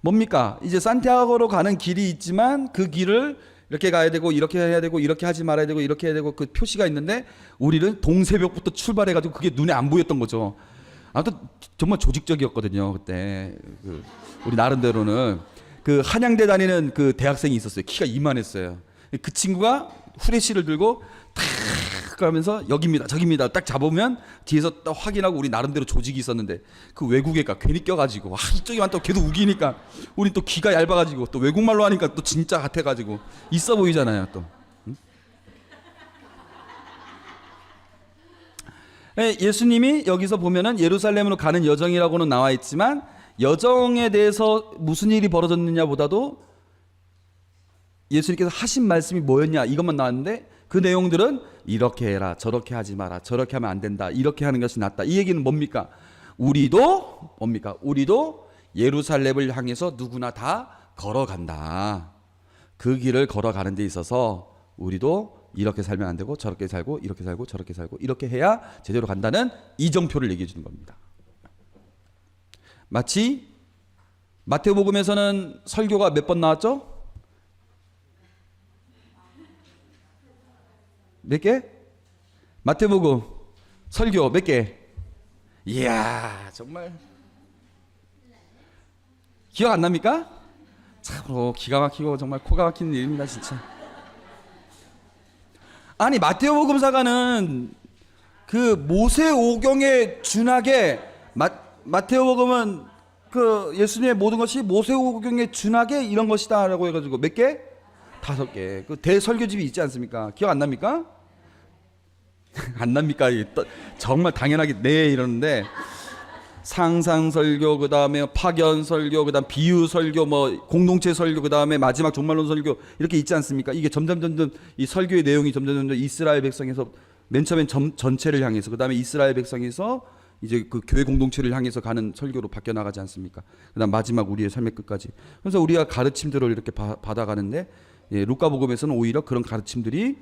Speaker 1: 뭡니까 이제 산티아고로 가는 길이 있지만 그 길을 이렇게 가야 되고 이렇게 해야 되고 이렇게 하지 말아야 되고 이렇게 해야 되고 그 표시가 있는데 우리는 동새벽부터 출발해가지고 그게 눈에 안 보였던 거죠. 아무튼 정말 조직적이었거든요 그때. 우리 나름대로는 그 한양대 다니는 그 대학생이 있었어요. 키가 이만했어요. 그 친구가 후레쉬를 들고 탁 가면서 여기입니다 저기입니다 딱 잡으면 뒤에서 딱 확인하고 우리 나름대로 조직이 있었는데 그 외국애가 괜히 껴가지고 이쪽에만 또 계속 우기니까 우리 또 귀가 얇아가지고 또 외국말로 하니까 또 진짜 같아가지고 있어 보이잖아요 또. 예수님이 여기서 보면은 예루살렘으로 가는 여정이라고는 나와 있지만 여정에 대해서 무슨 일이 벌어졌느냐 보다도 예수님께서 하신 말씀이 뭐였냐 이것만 나왔는데 그 내용들은 이렇게 해라 저렇게 하지 마라 저렇게 하면 안 된다 이렇게 하는 것이 낫다. 이 얘기는 뭡니까? 우리도 예루살렘을 향해서 누구나 다 걸어간다. 그 길을 걸어가는 데 있어서 우리도 이렇게 살면 안 되고 저렇게 살고 이렇게 살고 저렇게 살고 이렇게 해야 제대로 간다는 이정표를 얘기해 주는 겁니다. 마치 마태복음에서는 설교가 몇 번 나왔죠? 몇 개? 마태복음 설교 몇 개? 이야 정말 기억 안 납니까? 참으로 기가 막히고 정말 코가 막히는 일입니다 진짜. 아니 마태복음사가는 그 모세오경에 준하게 마태복음은 그 예수님의 모든 것이 모세오경에 준하게 이런 것이다 라고 해가지고 몇 개? 5개. 그 대설교집이 있지 않습니까? 기억 안 납니까? 안 납니까? 정말 당연하게 네 이러는데 상상설교 그다음에 파견설교 그다음 비유설교 뭐 공동체 설교 그다음에 마지막 종말론 설교 이렇게 있지 않습니까? 이게 점점 이 설교의 내용이 점점 이스라엘 백성에서 맨 처음엔 전체를 향해서 그다음에 이스라엘 백성에서 이제 그 교회 공동체를 향해서 가는 설교로 바뀌어 나가지 않습니까? 그다음 마지막 우리의 삶의 끝까지. 그래서 우리가 가르침들을 이렇게 받아가는데 루카복음에서는 오히려 그런 가르침들이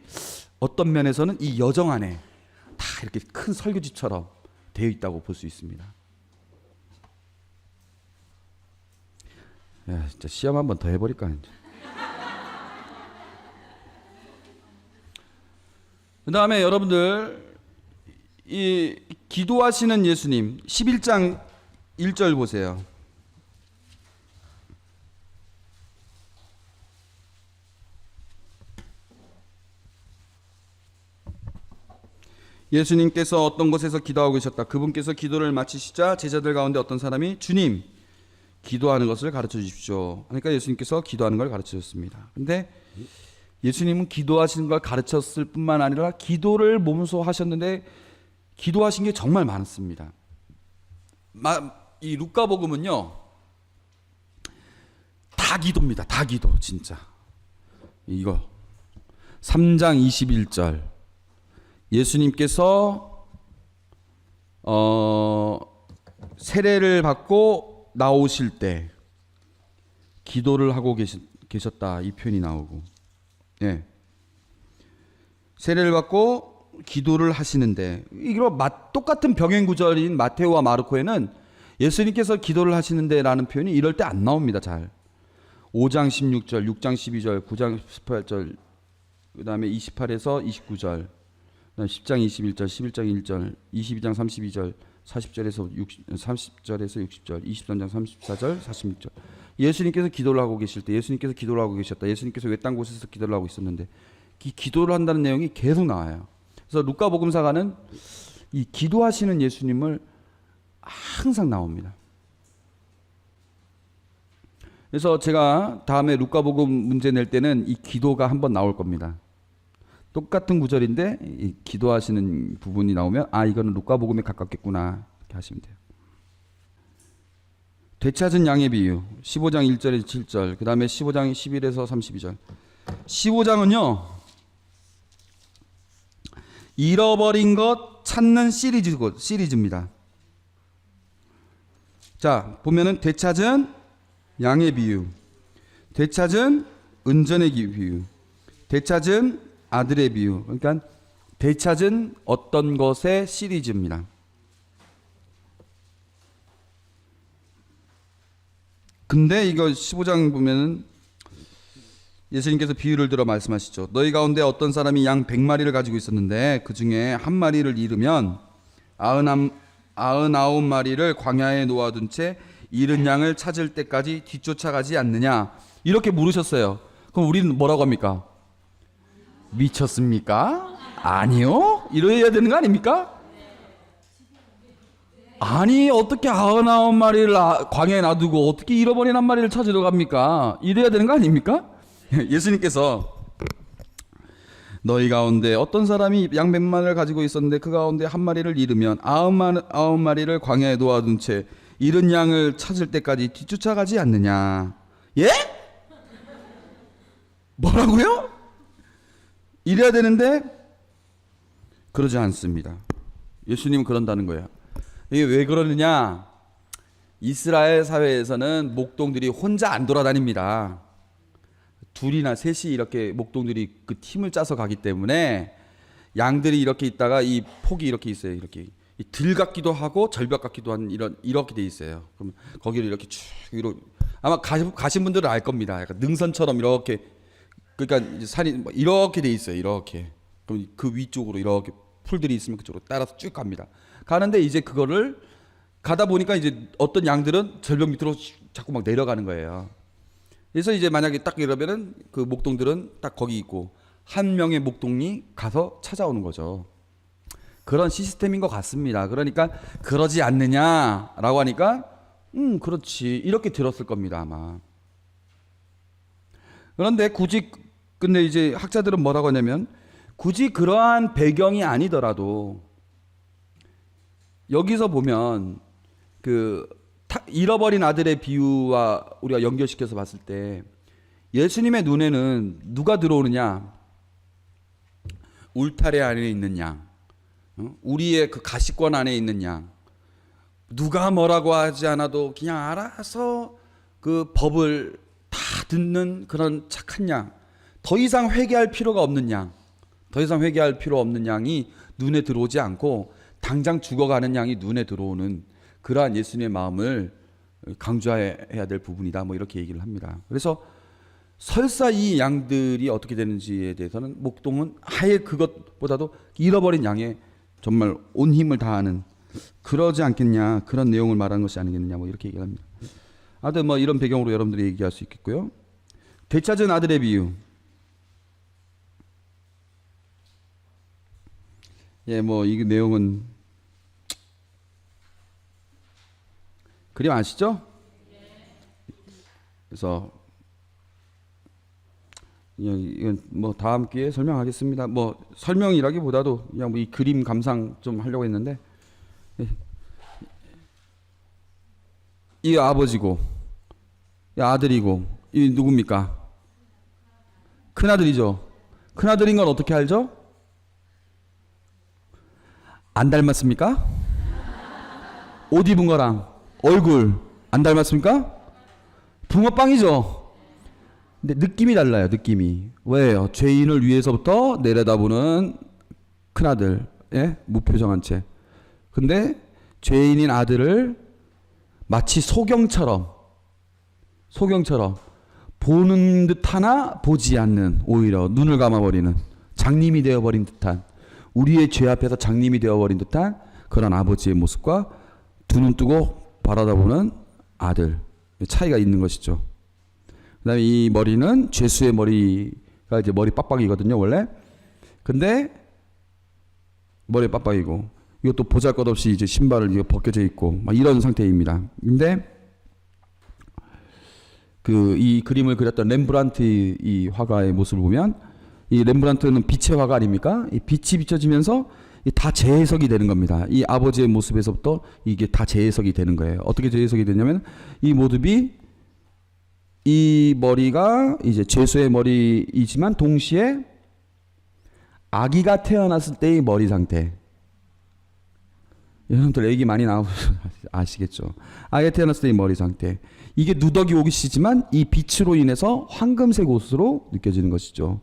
Speaker 1: 어떤 면에서는 이 여정 안에 다 이렇게 큰 설교지처럼 되어 있다고 볼 수 있습니다. 야, 진짜 시험 한번 더 해버릴까? 그 다음에 여러분들 이 기도하시는 예수님 11장 1절 보세요. 예수님께서 어떤 곳에서 기도하고 계셨다. 그분께서 기도를 마치시자 제자들 가운데 어떤 사람이 주님 기도하는 것을 가르쳐 주십시오. 그러니까 예수님께서 기도하는 걸 가르쳐 줬습니다. 근데 예수님은 기도하시는 걸 가르쳤을 뿐만 아니라 기도를 몸소 하셨는데 기도하신 게 정말 많습니다. 이 루카복음은요 다 기도입니다. 다 기도 진짜. 이거 3장 21절 예수님께서 세례를 받고 나오실 때 기도를 하고 계셨다 이 표현이 나오고, 예. 세례를 받고 기도를 하시는데, 이거 똑같은 병행 구절인 마테오와 마르코에는 예수님께서 기도를 하시는데라는 표현이 이럴 때 안 나옵니다. 잘 5장 16절, 6장 12절, 9장 18절, 그 다음에 28에서 29절, 그 다음에 10장 21절, 11장 1절, 22장 32절, 40절에서 30절에서 60절, 23장 34절, 46절. 예수님께서 기도를 하고 계실 때, 예수님께서 기도를 하고 계셨다. 예수님께서 외딴 곳에서 기도를 하고 있었는데, 기도를 한다는 내용이 계속 나와요. 그래서 루카복음사가는 이 기도하시는 예수님을 항상 나옵니다. 그래서 제가 다음에 루카복음 문제 낼 때는 이 기도가 한번 나올 겁니다. 똑같은 구절인데 이 기도하시는 부분이 나오면 이거는 루카복음에 가깝겠구나 이렇게 하시면 돼요. 되찾은 양의 비유 15장 1절에서 7절, 그 다음에 15장 11에서 32절. 15장은요 잃어버린 것 찾는 시리즈입니다. 자, 보면은 되찾은 양의 비유, 되찾은 은전의 비유, 되찾은 아들의 비유. 그러니까 되찾은 어떤 것의 시리즈입니다. 근데 이거 15장 보면은 예수님께서 비유를 들어 말씀하시죠. 너희 가운데 어떤 사람이 양 100마리를 가지고 있었는데 그 중에 한 마리를 잃으면 99마리를 광야에 놓아둔 채 잃은 양을 찾을 때까지 뒤쫓아가지 않느냐, 이렇게 물으셨어요. 그럼 우리는 뭐라고 합니까? 미쳤습니까? 아니요, 이래야 되는 거 아닙니까? 아니, 어떻게 99마리를 광야에 놔두고 어떻게 잃어버린 한 마리를 찾으러 갑니까? 이래야 되는 거 아닙니까? 예수님께서 너희 가운데 어떤 사람이 양 100마리를 가지고 있었는데 그 가운데 한 마리를 잃으면 99마리를 광야에 놓아둔 채 잃은 양을 찾을 때까지 뒤쫓아가지 않느냐. 예? 뭐라고요? 이래야 되는데 그러지 않습니다. 예수님은 그런다는 거예요. 이게 왜 그러느냐? 이스라엘 사회에서는 목동들이 혼자 안 돌아다닙니다. 둘이나 셋이 이렇게 목동들이 그 팀을 짜서 가기 때문에 양들이 이렇게 있다가 이 폭이 이렇게 있어요. 이렇게 들 같기도 하고 절벽 같기도 한 이렇게 돼 있어요. 그럼 거기를 이렇게 쭉 위로, 아마 가신 분들은 알 겁니다. 약간 능선처럼 이렇게, 그러니까 이제 산이 이렇게 돼 있어요. 이렇게. 그럼 그 위쪽으로 이렇게 풀들이 있으면 그쪽으로 따라서 쭉 갑니다. 가는데 이제 그거를 가다 보니까 이제 어떤 양들은 절벽 밑으로 자꾸 막 내려가는 거예요. 그래서 이제 만약에 딱 이러면은 그 목동들은 딱 거기 있고 한 명의 목동이 가서 찾아오는 거죠. 그런 시스템인 것 같습니다. 그러니까 그러지 않느냐라고 하니까 그렇지 이렇게 들었을 겁니다 아마. 그런데 근데 이제 학자들은 뭐라고 하냐면 굳이 그러한 배경이 아니더라도 여기서 보면 그 잃어버린 아들의 비유와 우리가 연결시켜서 봤을 때 예수님의 눈에는 누가 들어오느냐? 울타리 안에 있는 양, 우리의 그 가시권 안에 있는 양, 누가 뭐라고 하지 않아도 그냥 알아서 그 법을 다 듣는 그런 착한 양, 더 이상 회개할 필요가 없는 양, 더 이상 회개할 필요 없는 양이 눈에 들어오지 않고 당장 죽어가는 양이 눈에 들어오는 그러한 예수님의 마음을 강조해야 될 부분이다. 뭐 이렇게 얘기를 합니다. 그래서 설사 이 양들이 어떻게 되는지에 대해서는 목동은 아예 그것보다도 잃어버린 양에 정말 온 힘을 다하는, 그러지 않겠냐, 그런 내용을 말하는 것이 아니겠느냐, 뭐 이렇게 얘기를 합니다. 아무튼 뭐 이런 배경으로 여러분들이 얘기할 수 있겠고요. 되찾은 아들의 비유. 예, 뭐 이 내용은 그림 아시죠? 그래서 이건 뭐 다음 기회에 설명하겠습니다. 뭐 설명이라기보다도 그냥 뭐 이 그림 감상 좀 하려고 했는데, 이 아버지고 이 아들이고 이 누굽니까? 큰아들이죠. 큰아들인 건 어떻게 알죠? 안 닮았습니까? 옷 입은 거랑 얼굴 안 닮았습니까? 붕어빵이죠. 근데 느낌이 달라요. 느낌이. 왜요? 죄인을 위해서부터 내려다보는 큰아들, 예? 무표정한 채. 근데 죄인인 아들을 마치 소경처럼 보는 듯 하나 보지 않는, 오히려 눈을 감아버리는, 장님이 되어버린 듯한, 우리의 죄 앞에서 장님이 되어버린 듯한 그런 아버지의 모습과 두 눈 뜨고 바라다보는 아들, 차이가 있는 것이죠. 그 다음에 이 머리는 죄수의 머리가 이제 머리 빡빡이거든요, 원래. 근데 머리 빡빡이고, 이것도 보잘것없이 이제 신발을 이거 벗겨져 있고, 막 이런 상태입니다. 근데 이 그림을 그렸던 렘브란트 이 화가의 모습을 보면, 이 렘브란트는 빛의 화가 아닙니까? 이 빛이 비춰지면서 다 재해석이 되는 겁니다. 이 아버지의 모습에서부터 이게 다 재해석이 되는 거예요. 어떻게 재해석이 되냐면, 이 모습이, 이 머리가 이제 죄수의 머리이지만 동시에 아기가 태어났을 때의 머리 상태. 여러분들 애기 많이 나오셔서 아시겠죠? 아기가 태어났을 때의 머리 상태. 이게 누더기 옷이지만 이 빛으로 인해서 황금색 옷으로 느껴지는 것이죠.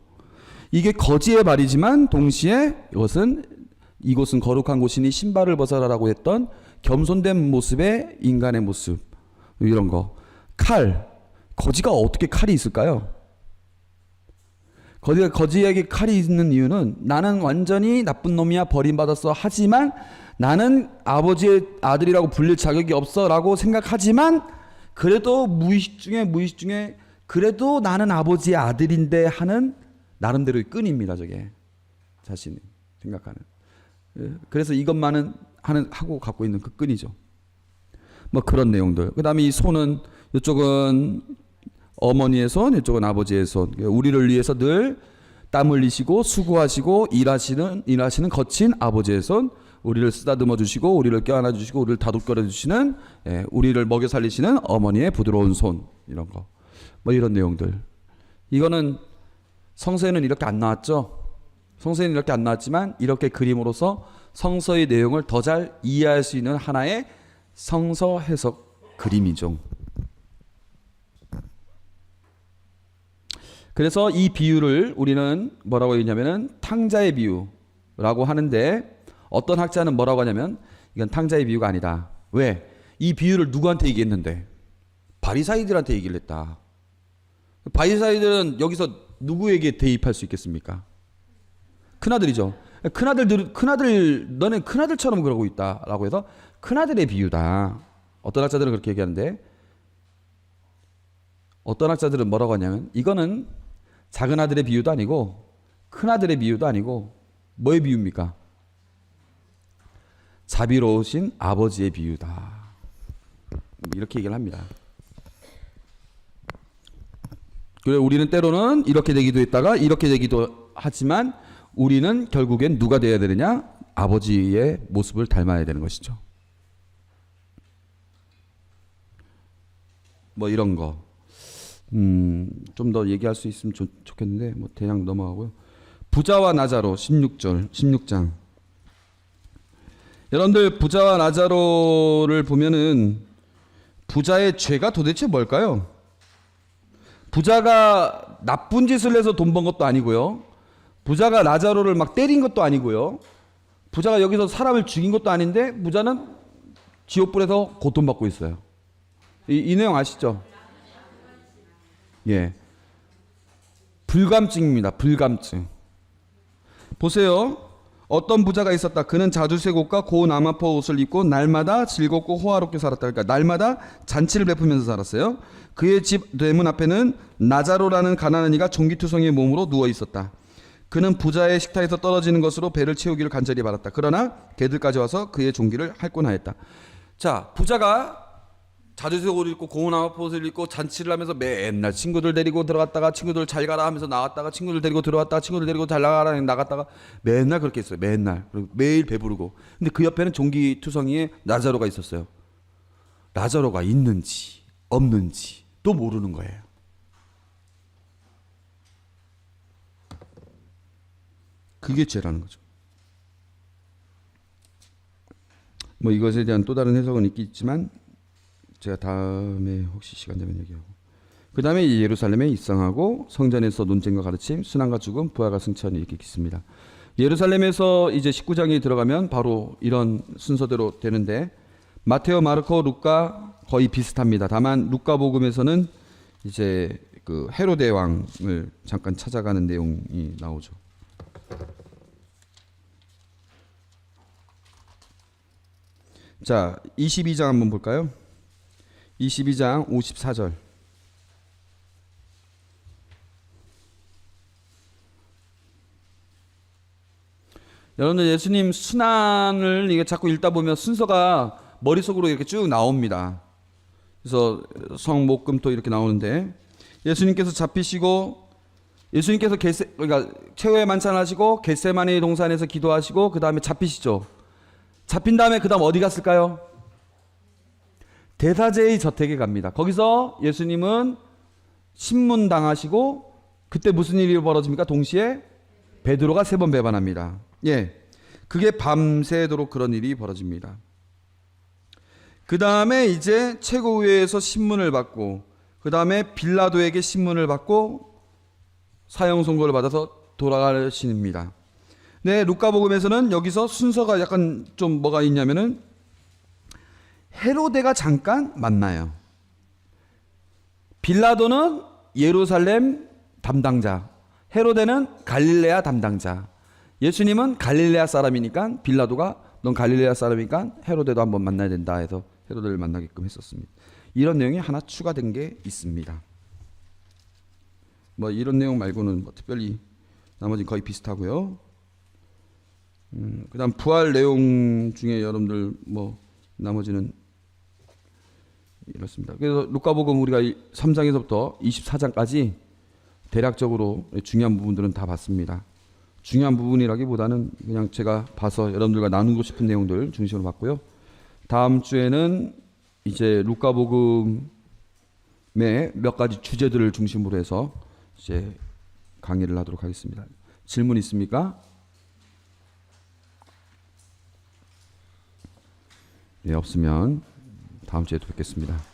Speaker 1: 이게 거지의 발이지만 동시에 이곳은 거룩한 곳이니 신발을 벗어라라고 했던 겸손된 모습의 인간의 모습. 이런 거. 칼. 거지가 어떻게 칼이 있을까요? 거지에게 칼이 있는 이유는 나는 완전히 나쁜 놈이야, 버림받았어, 하지만 나는 아버지의 아들이라고 불릴 자격이 없어 라고 생각하지만 그래도 무의식 중에 그래도 나는 아버지의 아들인데 하는 나름대로의 끈입니다. 저게 자신이 생각하는. 그래서 이것만은 하고 갖고 있는 그 끈이죠. 뭐 그런 내용들. 그 다음에 이 손은, 이쪽은 어머니의 손, 이쪽은 아버지의 손. 우리를 위해서 늘 땀 흘리시고 수고하시고 일하시는 거친 아버지의 손, 우리를 쓰다듬어 주시고 우리를 껴안아 주시고 우리를 다독거려 주시는, 우리를 먹여 살리시는 어머니의 부드러운 손, 이런 거. 뭐 이런 내용들. 이거는 성서에는 이렇게 안 나왔죠. 성서에는 이렇게 안 나왔지만 이렇게 그림으로써 성서의 내용을 더 잘 이해할 수 있는 하나의 성서 해석 그림이죠. 그래서 이 비유를 우리는 뭐라고 얘기하냐면은 탕자의 비유라고 하는데, 어떤 학자는 뭐라고 하냐면 이건 탕자의 비유가 아니다. 왜? 이 비유를 누구한테 얘기했는데? 바리사이들한테 얘기를 했다. 바리사이들은 여기서 누구에게 대입할 수 있겠습니까? 큰아들이죠. 큰아들, 너네 큰아들처럼 그러고 있다라고 해서 큰아들의 비유다. 어떤 학자들은 그렇게 얘기하는데, 어떤 학자들은 뭐라고 하냐면 이거는 작은 아들의 비유도 아니고 큰아들의 비유도 아니고 뭐의 비유입니까? 자비로우신 아버지의 비유다. 이렇게 얘기를 합니다. 그래, 우리는 때로는 이렇게 되기도 했다가 이렇게 되기도 하지만 우리는 결국엔 누가 되어야 되느냐? 아버지의 모습을 닮아야 되는 것이죠. 뭐 이런 거. 좀 더 얘기할 수 있으면 좋겠는데 뭐 대강 넘어가고요. 부자와 나자로 16장. 여러분들 부자와 나자로를 보면은 부자의 죄가 도대체 뭘까요? 부자가 나쁜 짓을 해서 돈 번 것도 아니고요. 부자가 나자로를 막 때린 것도 아니고요. 부자가 여기서 사람을 죽인 것도 아닌데 부자는 지옥불에서 고통받고 있어요. 이 내용 아시죠? 예. 불감증입니다. 불감증. 보세요. 어떤 부자가 있었다. 그는 자주색 옷과 고운 아마포 옷을 입고 날마다 즐겁고 호화롭게 살았다. 그러니까 날마다 잔치를 베푸면서 살았어요. 그의 집 대문 앞에는 나자로라는 가난한 이가 종기투성이의 몸으로 누워 있었다. 그는 부자의 식탁에서 떨어지는 것으로 배를 채우기를 간절히 바랐다. 그러나 개들까지 와서 그의 종기를 할권하였다. 자, 부자가 자주색 옷을 입고 고운 아마포 옷을 입고 잔치를 하면서 맨날 친구들 데리고 들어갔다가 친구들 잘 가라 하면서 나왔다가 친구들 데리고 들어왔다가 친구들 데리고 잘 나가라 나갔다가 맨날 그렇게 했어요. 맨날. 그리고 매일 배부르고. 근데 그 옆에는 종기투성이의 나자로가 있었어요. 나자로가 있는지 없는지 또 모르는 거예요. 그게 죄라는 거죠. 뭐 이것에 대한 또 다른 해석은 있겠지만 제가 다음에 혹시 시간 되면 얘기하고. 그 다음에 예루살렘에 입성하고 성전에서 논쟁과 가르침, 순환과 죽음, 부활과 승천 이렇게 있습니다. 예루살렘에서 이제 19장에 들어가면 바로 이런 순서대로 되는데 마테오, 마르코, 루카 거의 비슷합니다. 다만 루카복음에서는 이제 그 헤로데 왕을 잠깐 찾아가는 내용이 나오죠. 자, 22장 한번 볼까요? 22장 54절. 여러분들 예수님 순환을 이게 자꾸 읽다 보면 순서가 머릿속으로 이렇게 쭉 나옵니다. 그래서 성목금토 이렇게 나오는데 예수님께서 잡히시고 예수님께서 그러니까 최후의 만찬하시고 겟세마네 동산에서 기도하시고 그 다음에 잡히시죠. 잡힌 다음에 그 다음 어디 갔을까요? 대사제의 저택에 갑니다. 거기서 예수님은 신문당하시고 그때 무슨 일이 벌어집니까? 동시에 베드로가 3번 배반합니다. 예, 그게 밤새도록 그런 일이 벌어집니다. 그 다음에 이제 최고위에서 신문을 받고 그 다음에 빌라도에게 신문을 받고 사형 선고를 받아서 돌아가십니다. 네, 루카복음에서는 여기서 순서가 약간 좀 뭐가 있냐면은 헤로데가 잠깐 만나요. 빌라도는 예루살렘 담당자, 헤로데는 갈릴레아 담당자. 예수님은 갈릴레아 사람이니까 빌라도가 넌 갈릴레아 사람이니까 헤로데도 한번 만나야 된다 해서 헤로데를 만나게끔 했었습니다. 이런 내용이 하나 추가된 게 있습니다. 뭐 이런 내용 말고는 뭐 특별히 나머지는 거의 비슷하고요. 그다음 부활 내용 중에 여러분들 뭐 나머지는 이렇습니다. 그래서 루카복음 우리가 3장에서부터 24장까지 대략적으로 중요한 부분들은 다 봤습니다. 중요한 부분이라기보다는 그냥 제가 봐서 여러분들과 나누고 싶은 내용들 중심으로 봤고요. 다음 주에는 이제 루카복음의 몇 가지 주제들을 중심으로 해서 이제 강의를 하도록 하겠습니다. 질문 있습니까? 네, 없으면 다음 주에 또 뵙겠습니다.